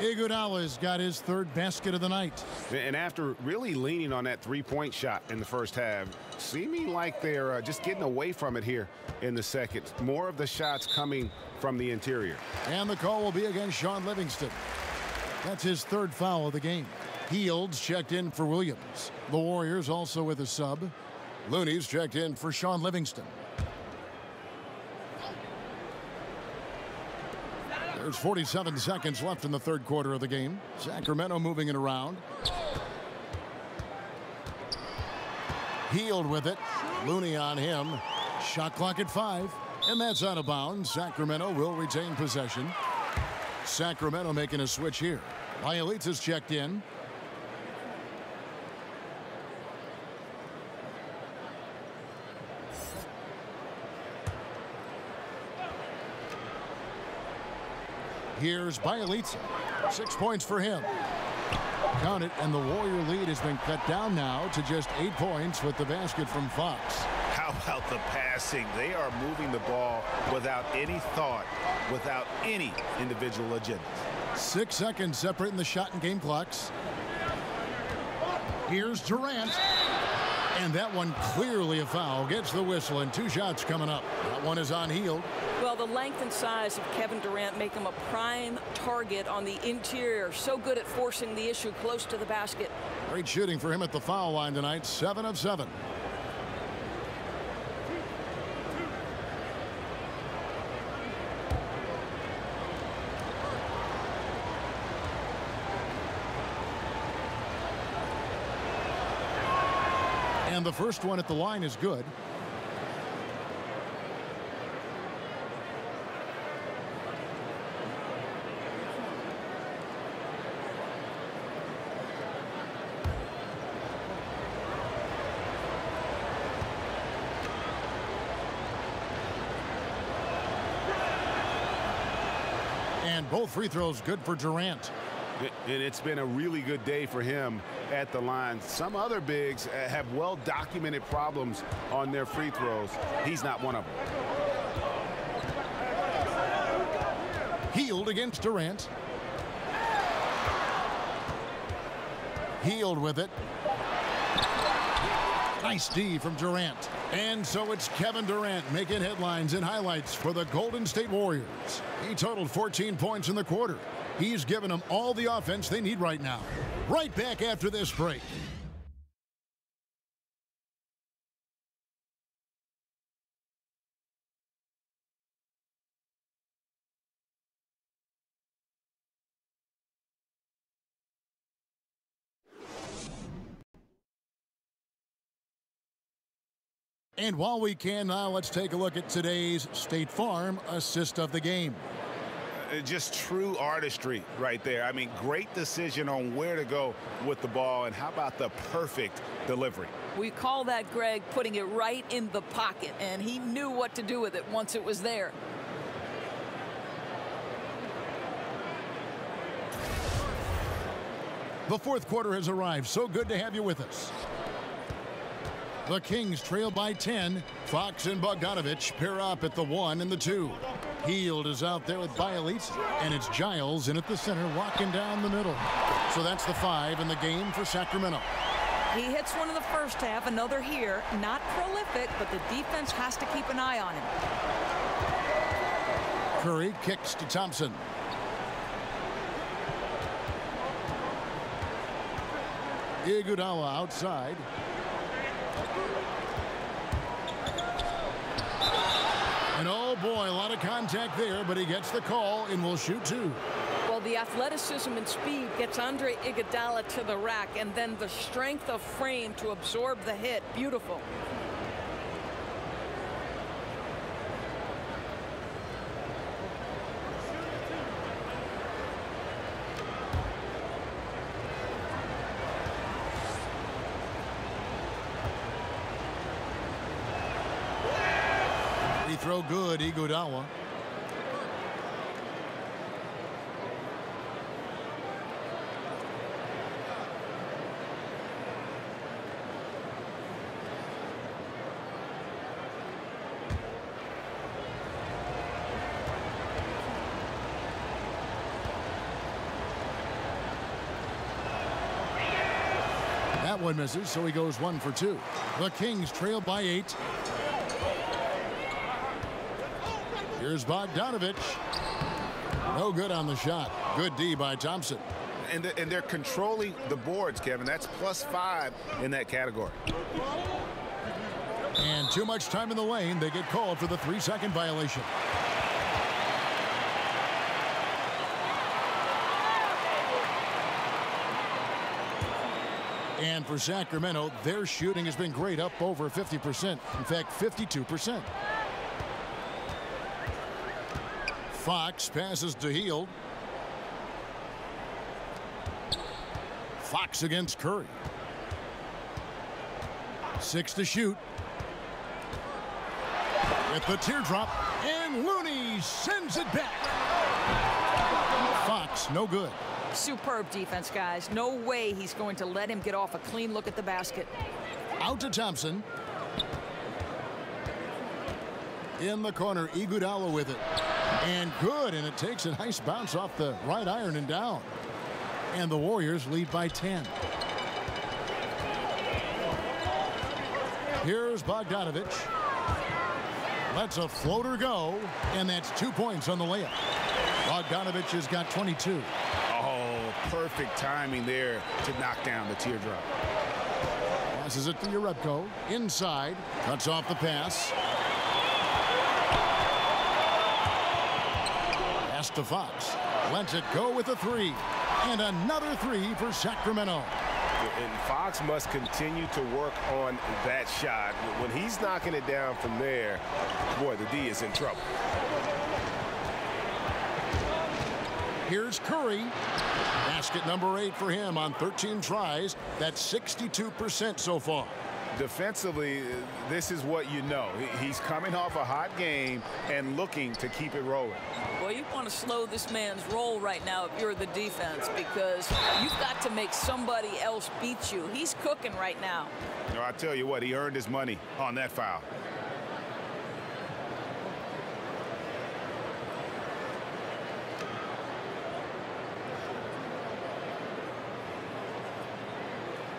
Iguodala's got his third basket of the night. And after really leaning on that three-point shot in the first half, seeming like they're just getting away from it here in the second. More of the shots coming from the interior. And the call will be against Sean Livingston. That's his third foul of the game. Fields checked in for Williams. The Warriors also with a sub. Looney's checked in for Sean Livingston. There's 47 seconds left in the third quarter of the game. Sacramento moving it around. Hield with it. Looney on him. Shot clock at 5. And that's out of bounds. Sacramento will retain possession. Sacramento making a switch here. Bielitsa's checked in. Here's Bielitsa. 6 points for him. Count it, and the Warrior lead has been cut down now to just 8 points with the basket from Fox. How about the passing? They are moving the ball without any thought, without any individual agenda. 6 seconds separating the shot and game clocks. Here's Durant. And that one clearly a foul. Gets the whistle, and 2 shots coming up. That one is on Hield. Well, the length and size of Kevin Durant make him a prime target on the interior. So good at forcing the issue close to the basket. Great shooting for him at the foul line tonight. 7 of 7. And the first one at the line is good. And both free throws good for Durant. And it's been a really good day for him at the line. Some other bigs have well-documented problems on their free throws. He's not one of them. Hield against Durant. Hield with it. Nice D from Durant. And so it's Kevin Durant making headlines and highlights for the Golden State Warriors. He totaled 14 points in the quarter. He's given them all the offense they need right now. Right back after this break. And while we can now, let's take a look at today's State Farm assist of the game. Just true artistry right there. I mean, great decision on where to go with the ball, and how about the perfect delivery? We call that, Greg, putting it right in the pocket, and he knew what to do with it once it was there. The fourth quarter has arrived. So good to have you with us. The Kings trail by 10. Fox and Bogdanovich pair up at the 1 and the 2. Hield is out there with Bielitsa, and it's Giles in at the center, walking down the middle. So that's the 5 in the game for Sacramento. He hits one in the first half, another here. Not prolific, but the defense has to keep an eye on him. Curry kicks to Thompson. Iguodala outside. And oh boy, a lot of contact there, but he gets the call and will shoot 2. Well, the athleticism and speed gets Andre Iguodala to the rack, and then the strength of frame to absorb the hit. Beautiful. Throw good, Iguodala. That one misses, so he goes 1 for 2. The Kings trail by 8. Here's Bogdanovich. No good on the shot. Good D by Thompson. And they're controlling the boards, Kevin. That's +5 in that category. And too much time in the lane. They get called for the 3-second violation. And for Sacramento, their shooting has been great, up over 50%. In fact, 52%. Fox passes to Hield. Fox against Curry. 6 to shoot. At the teardrop, and Looney sends it back. It's no good. Superb defense, guys. No way he's going to let him get off a clean look at the basket. Out to Thompson. In the corner, Iguodala with it. And good, and it takes a nice bounce off the right iron and down. And the Warriors lead by 10. Here's Bogdanovich. Lets a floater go, and that's 2 points on the layup. Bogdanovich has got 22. Oh, perfect timing there to knock down the teardrop. Passes it to Jerebko. Inside. Cuts off the pass. Pass to Fox. Lets it go with a three. And another three for Sacramento. And Fox must continue to work on that shot. When he's knocking it down from there, boy, the D is in trouble. Here's Curry. Basket number 8 for him on 13 tries. That's 62% so far. Defensively, this is what you know. He's coming off a hot game and looking to keep it rolling. Well, you want to slow this man's roll right now if you're the defense, because you've got to make somebody else beat you. He's cooking right now. No, I tell you what, he earned his money on that foul.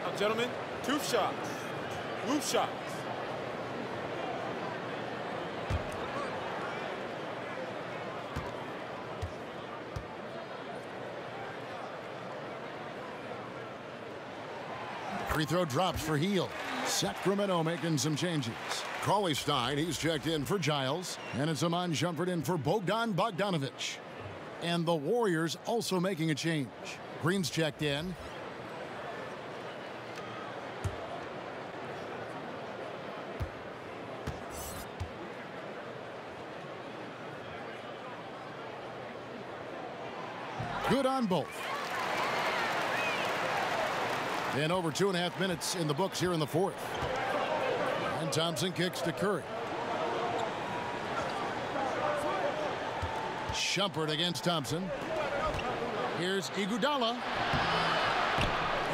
Now, gentlemen, 2 shots. Roof shots. Free throw drops for Hield. Sacramento making some changes. Cauley Stein, he's checked in for Giles. And it's Iman Shumpert in for Bogdanovich. And the Warriors also making a change. Green's checked in. Good on both. And over 2.5 minutes in the books here in the fourth. And Thompson kicks to Curry. Shumpert against Thompson. Here's Iguodala.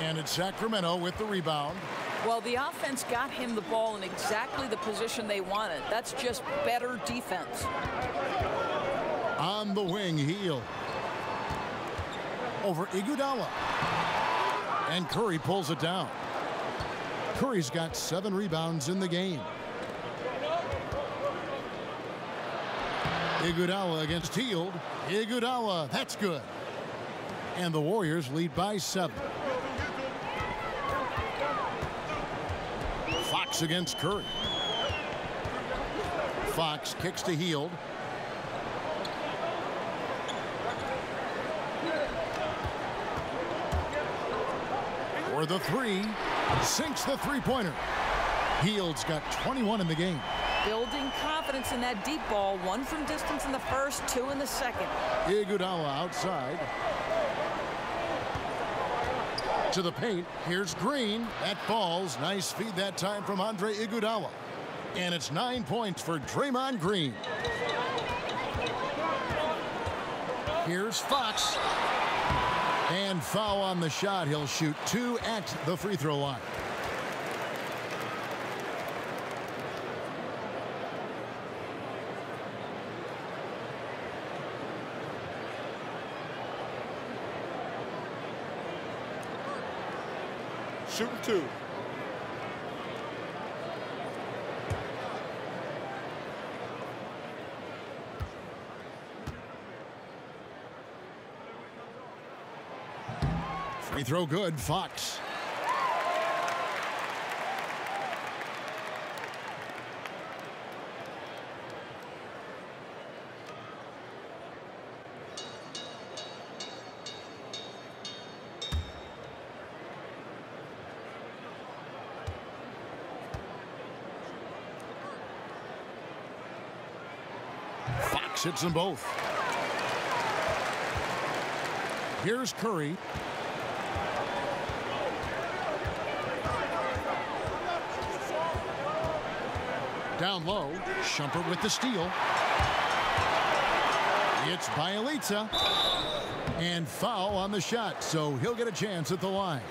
And it's Sacramento with the rebound. Well, the offense got him the ball in exactly the position they wanted. That's just better defense. On the wing, Hield. Over Iguodala. And Curry pulls it down. Curry's got 7 rebounds in the game. Iguodala against Hield. Iguodala, that's good. And the Warriors lead by 7. Fox against Curry. Fox kicks to Hield. For the three, sinks the three-pointer. Hield's got 21 in the game. Building confidence in that deep ball. 1 from distance in the first, 2 in the second. Iguodala outside. To the paint. Here's Green. That falls. Nice feed that time from Andre Iguodala. And it's 9 points for Draymond Green. Here's Fox. And foul on the shot. He'll shoot 2 at the free throw line. Shooting 2. Free throw good, Fox. Fox hits them both. Here's Curry. Down low, Shumpert with the steal. It's Bielitsa. And foul on the shot, so he'll get a chance at the line.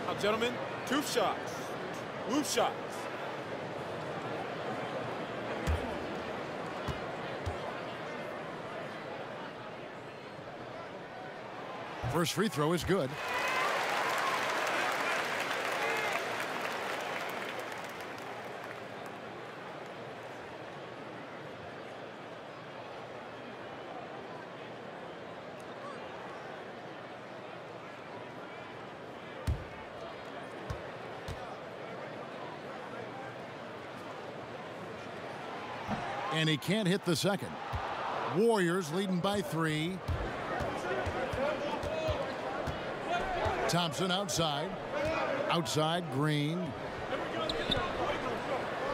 Now, gentlemen, 2 shots. Loop shots. First free throw is good. And he can't hit the second. Warriors leading by 3. Thompson outside. Outside, Green.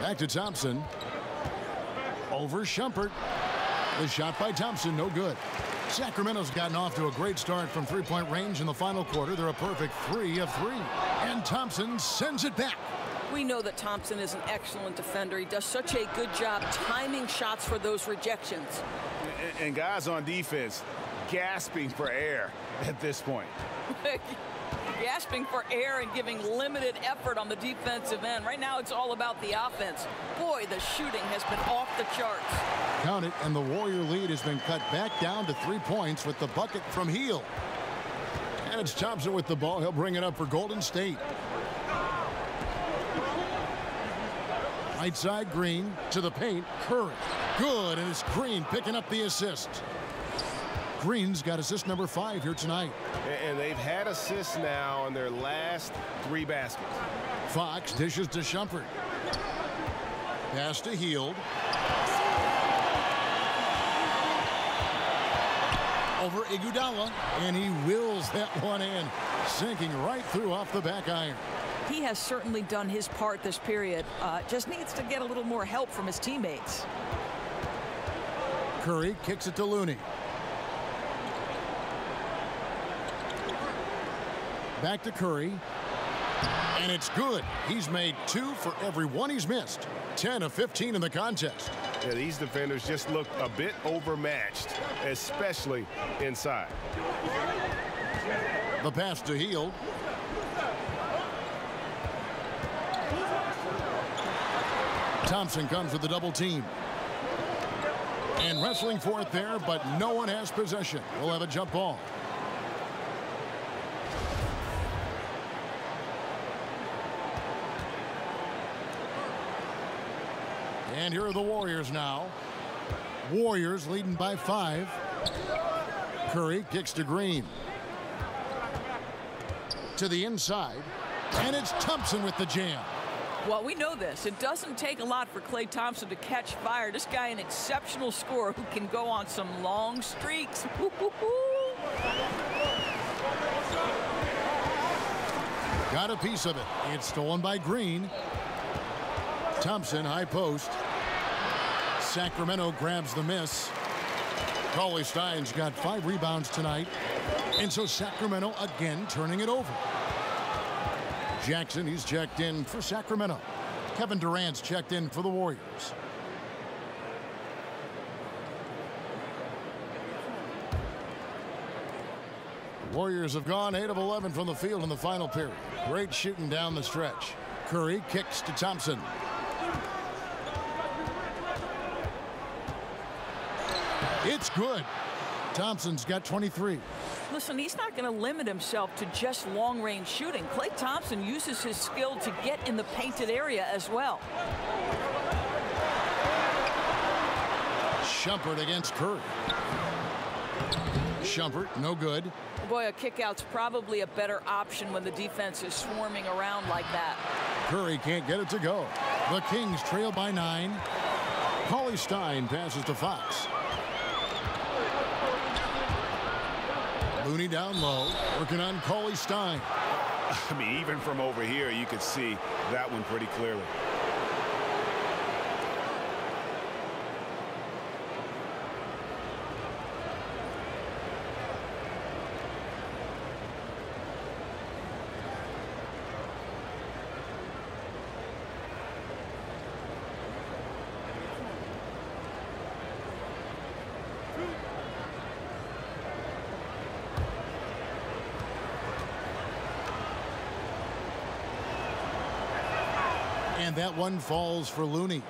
Back to Thompson. Over Shumpert. The shot by Thompson, no good. Sacramento's gotten off to a great start from three-point range in the final quarter. They're a perfect 3 of 3. And Thompson sends it back. We know that Thompson is an excellent defender. He does such a good job timing shots for those rejections. And guys on defense gasping for air at this point. Gasping for air and giving limited effort on the defensive end. Right now it's all about the offense. Boy, the shooting has been off the charts. Count it, and the Warrior lead has been cut back down to 3 points with the bucket from Hield. And it's Thompson with the ball. He'll bring it up for Golden State. Right side, Green to the paint. Curry. Good, and it's Green picking up the assist. Green's got assist number 5 here tonight. And they've had assists now on their last 3 baskets. Fox dishes to Shumpert. Pass to Hield. Over Iguodala, and he wills that one in, sinking right through off the back iron. He has certainly done his part this period. Just needs to get a little more help from his teammates. Curry kicks it to Looney. Back to Curry. And it's good. He's made 2 for every 1 he's missed. 10 of 15 in the contest. Yeah, these defenders just look a bit overmatched, especially inside. The pass to Hield. Thompson comes with the double team. And wrestling for it there, but no one has possession. We'll have a jump ball. And here are the Warriors now. Warriors leading by 5. Curry kicks to Green. To the inside. And it's Thompson with the jam. Well, we know this. It doesn't take a lot for Klay Thompson to catch fire. This guy, an exceptional scorer who can go on some long streaks. Got a piece of it. It's stolen by Green. Thompson, high post. Sacramento grabs the miss. Cauley Stein's got 5 rebounds tonight. And so Sacramento again turning it over. Jackson, he's checked in for Sacramento. Kevin Durant's checked in for the Warriors. Warriors have gone 8 of 11 from the field in the final period. Great shooting down the stretch. Curry kicks to Thompson. It's good. Thompson's got 23. Listen, he's not going to limit himself to just long-range shooting. Klay Thompson uses his skill to get in the painted area as well. Shumpert against Curry. Shumpert, no good. Boy, a kick-out's probably a better option when the defense is swarming around like that. Curry can't get it to go. The Kings trail by 9. Cauley Stein passes to Fox. Looney down low, working on Cauley Stein. I mean, even from over here, you could see that one pretty clearly. And that one falls for Looney.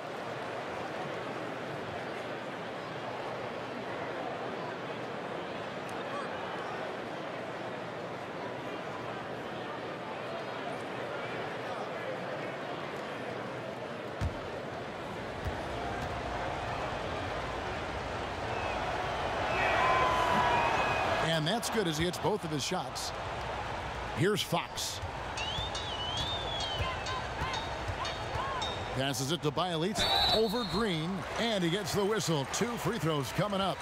And that's good as he hits both of his shots. Here's Fox. Passes it to Bielitz over Green, and he gets the whistle. 2 free throws coming up.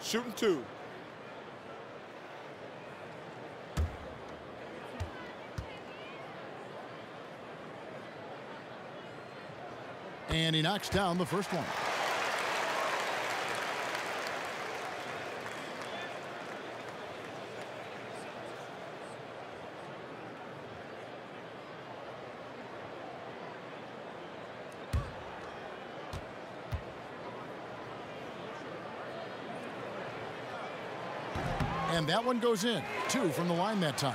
Shooting 2. And he knocks down the first one. And that one goes in. 2 from the line that time.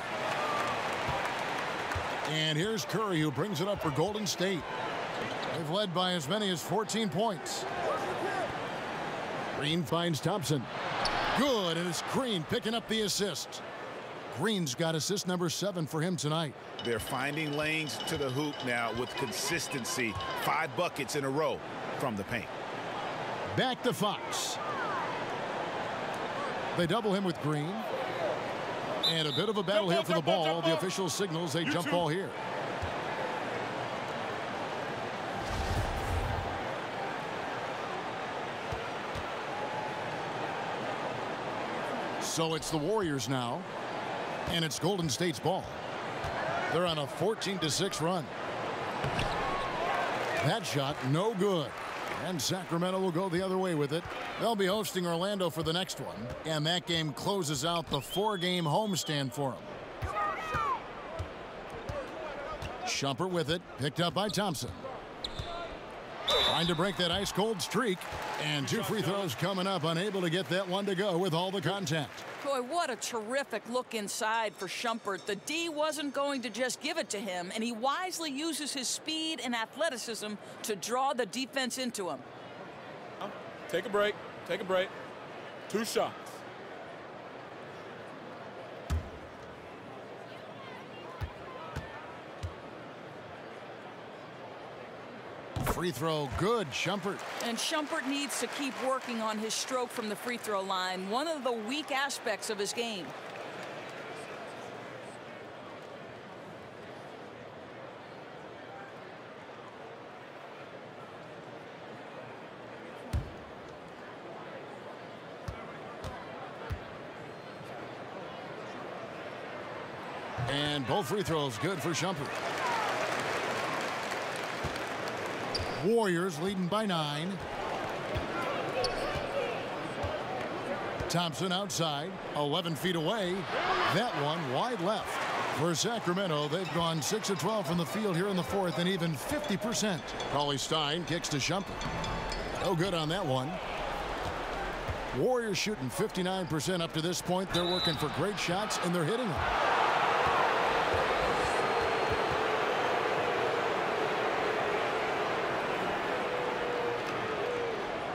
And here's Curry, who brings it up for Golden State. They've led by as many as 14 points. Green finds Thompson. Good, and it's Green picking up the assist. Green's got assist number 7 for him tonight. They're finding lanes to the hoop now with consistency. 5 buckets in a row from the paint. Back to Fox. They double him with Green. And a bit of a battle here for the ball. The official signals a jump ball here. So it's the Warriors now, and it's Golden State's ball. They're on a 14-6 run. That shot, no good. And Sacramento will go the other way with it. They'll be hosting Orlando for the next one, and that game closes out the 4-game homestand for them. Shumpert with it, picked up by Thompson. Trying to break that ice-cold streak. And 2 free throws coming up, unable to get that one to go with all the contact. Boy, what a terrific look inside for Shumpert. The D wasn't going to just give it to him, and he wisely uses his speed and athleticism to draw the defense into him. Take a break. Take a break. 2 shots. Free throw, good, Shumpert. And Shumpert needs to keep working on his stroke from the free throw line, one of the weak aspects of his game. And both free throws good for Shumpert. Warriors leading by 9. Thompson outside, 11 feet away. That one wide left. For Sacramento, they've gone 6 of 12 from the field here in the 4th and even 50%. Cauley-Stein kicks to Shumpert. No good on that one. Warriors shooting 59% up to this point. They're working for great shots, and they're hitting them.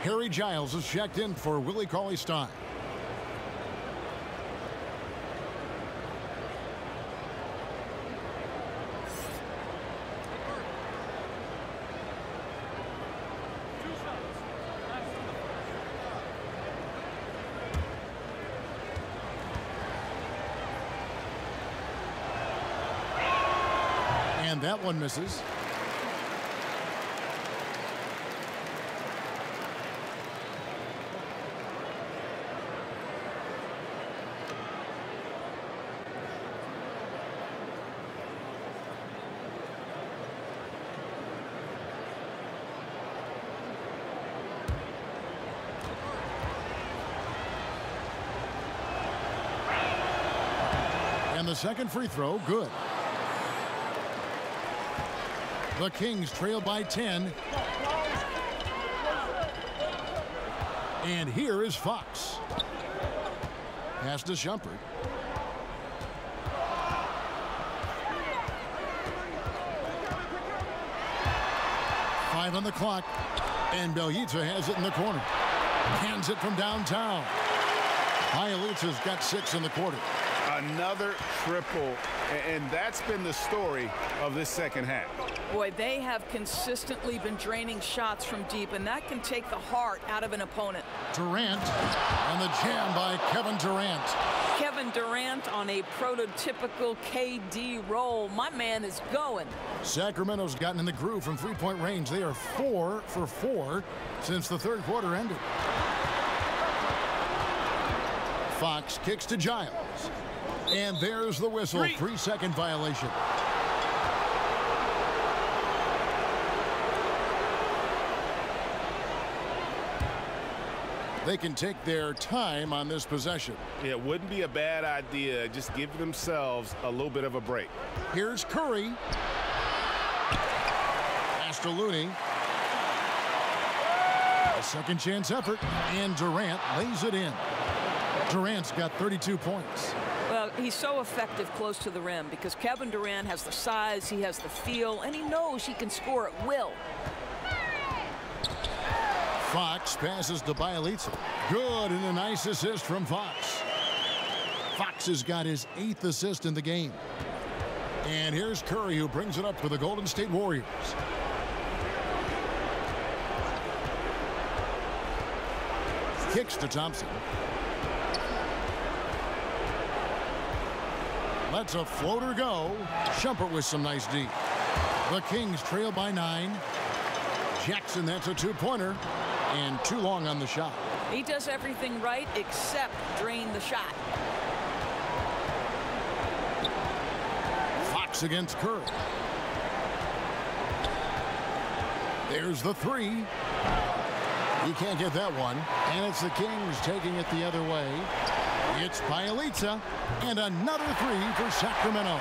Harry Giles is checked in for Willie Cauley-Stein. And that one misses. And the second free throw, good. The Kings trail by 10. And here is Fox. Pass to Shumpert. Five on the clock. And Bjelica has it in the corner. Hands it from downtown. Bjelica's got 6 in the quarter. Another triple, and that's been the story of this second half. Boy, they have consistently been draining shots from deep, and that can take the heart out of an opponent. Durant on the jam by Kevin Durant. Kevin Durant on a prototypical KD roll. My man is going. Sacramento's gotten in the groove from three-point range. They are 4 for 4 since the third quarter ended. Fox kicks to Giles. And there's the whistle. 3-second violation. They can take their time on this possession. It wouldn't be a bad idea. Just give themselves a little bit of a break. Here's Curry. Pass to Looney. A second chance effort. And Durant lays it in. Durant's got 32 points. Well, he's so effective close to the rim because Kevin Durant has the size, he has the feel, and he knows he can score at will. Fox passes to Bjelica. Good, and a nice assist from Fox. Fox has got his 8th assist in the game. And here's Curry, who brings it up for the Golden State Warriors. Kicks to Thompson. Lets a floater go. Shumpert with some nice D. The Kings trail by 9. Jackson, that's a 2-pointer. And too long on the shot. He does everything right except drain the shot. Fox against Curry. There's the 3. He can't get that one. And it's the Kings taking it the other way. It's Bjelica. And another 3 for Sacramento.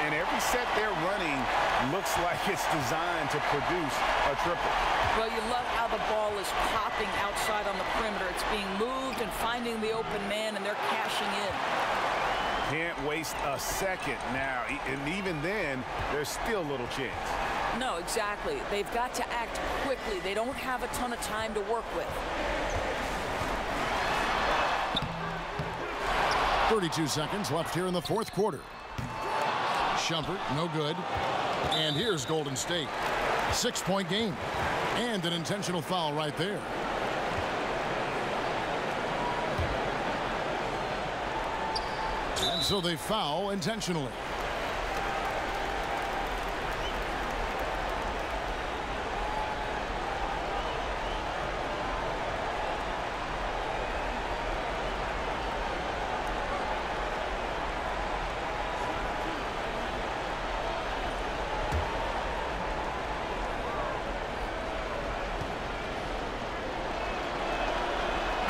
And every set they're running looks like it's designed to produce a triple. Well, you love how the ball is popping outside on the perimeter. It's being moved and finding the open man, and they're cashing in. Can't waste a second now. And even then, there's still little chance. No, exactly. They've got to act quickly. They don't have a ton of time to work with. 32 seconds left here in the fourth quarter. Shumpert, no good. And here's Golden State. 6-point game. And an intentional foul right there. And so they foul intentionally.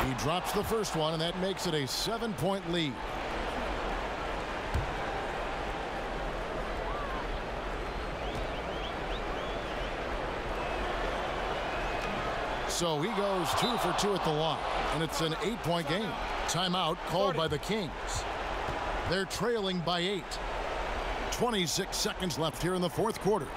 He drops the first one, and that makes it a 7-point lead. So he goes 2 for 2 at the line, and it's an 8-point game. Timeout called by the Kings. They're trailing by 8. 26 seconds left here in the fourth quarter.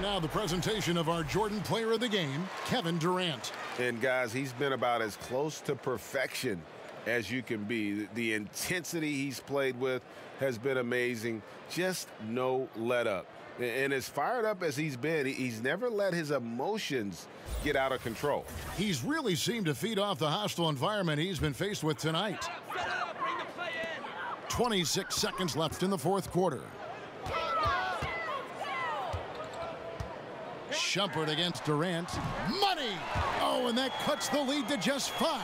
Now the presentation of our Jordan Player of the Game, Kevin Durant. And guys, he's been about as close to perfection as you can be. The intensity he's played with has been amazing. Just no let up. And as fired up as he's been, he's never let his emotions get out of control. He's really seemed to feed off the hostile environment he's been faced with tonight. 26 seconds left in the fourth quarter. Shumpert against Durant. Money! Oh, and that cuts the lead to just 5.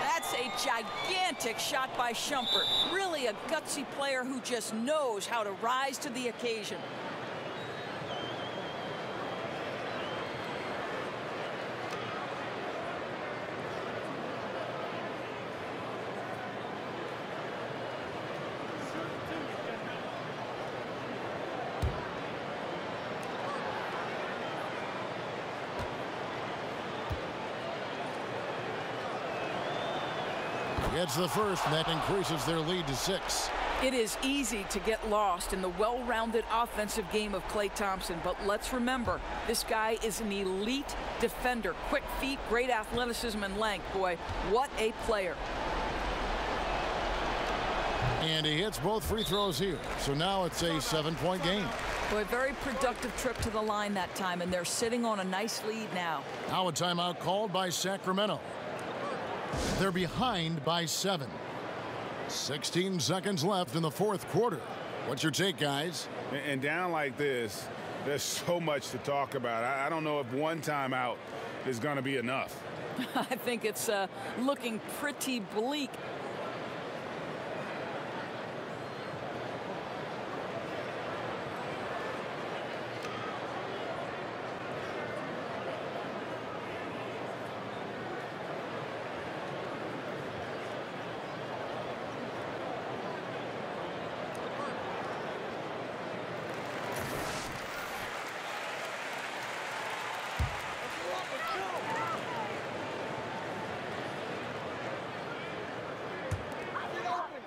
That's a gigantic shot by Shumpert. Really a gutsy player who just knows how to rise to the occasion. Gets the first, and that increases their lead to 6. It is easy to get lost in the well-rounded offensive game of Klay Thompson, but let's remember, this guy is an elite defender. Quick feet, great athleticism and length. Boy, what a player. And he hits both free throws here. So now it's a 7-point game. Boy, a very productive trip to the line that time, and they're sitting on a nice lead now. Now a timeout called by Sacramento. They're behind by 7. 16 seconds left in the fourth quarter. What's your take, guys? And down like this, there's so much to talk about. I don't know if one timeout is going to be enough. I think it's looking pretty bleak. –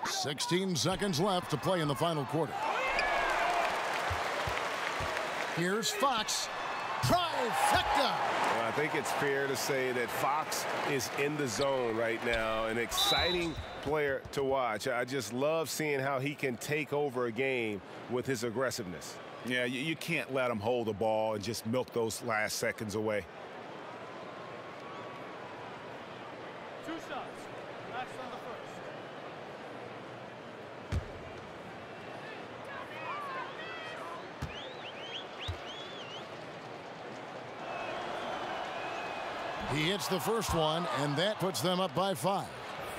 16 seconds left to play in the final quarter. Here's Fox. Trifecta! Well, I think it's fair to say that Fox is in the zone right now. An exciting player to watch. I just love seeing how he can take over a game with his aggressiveness. Yeah, you can't let him hold the ball and just milk those last seconds away. 2 shots. Max on the first. He hits the first one, and that puts them up by 5.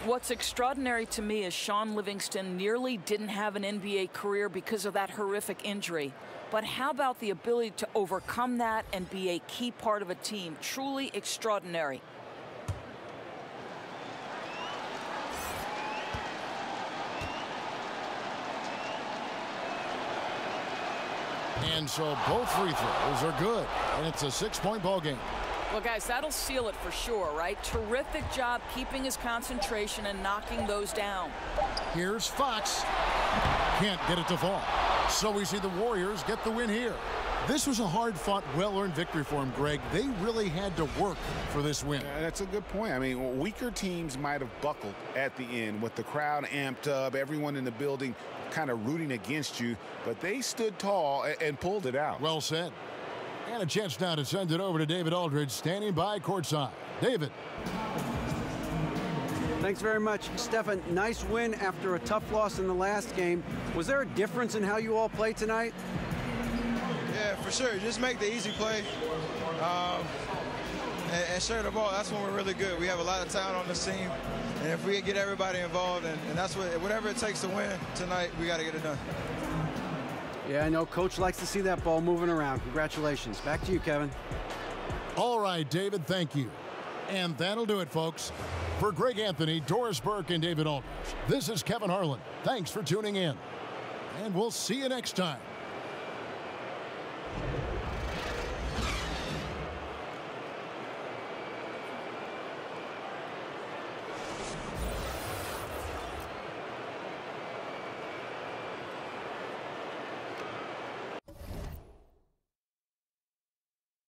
What's extraordinary to me is Shaun Livingston nearly didn't have an NBA career because of that horrific injury. But how about the ability to overcome that and be a key part of a team? Truly extraordinary. And so both free throws are good, and it's a 6-point ball game. Well, guys, that'll seal it for sure, right? Terrific job keeping his concentration and knocking those down. Here's Fox. Can't get it to fall. So we see the Warriors get the win here. This was a hard-fought, well-earned victory for him, Greg. They really had to work for this win. That's a good point. I mean, weaker teams might have buckled at the end with the crowd amped up, everyone in the building kind of rooting against you, but they stood tall and pulled it out. Well said. And a chance now to send it over to David Aldridge, standing by courtside. David. Thanks very much, Stefan. Nice win after a tough loss in the last game. Was there a difference in how you all played tonight? Yeah, for sure. Just make the easy play and share the ball. That's when we're really good. We have a lot of talent on this team, and if we get everybody involved, and that's whatever it takes to win tonight, we got to get it done. Yeah, I know Coach likes to see that ball moving around. Congratulations. Back to you, Kevin. All right, David, thank you. And that'll do it, folks. For Greg Anthony, Doris Burke, and David Aldridge, this is Kevin Harlan. Thanks for tuning in. And we'll see you next time.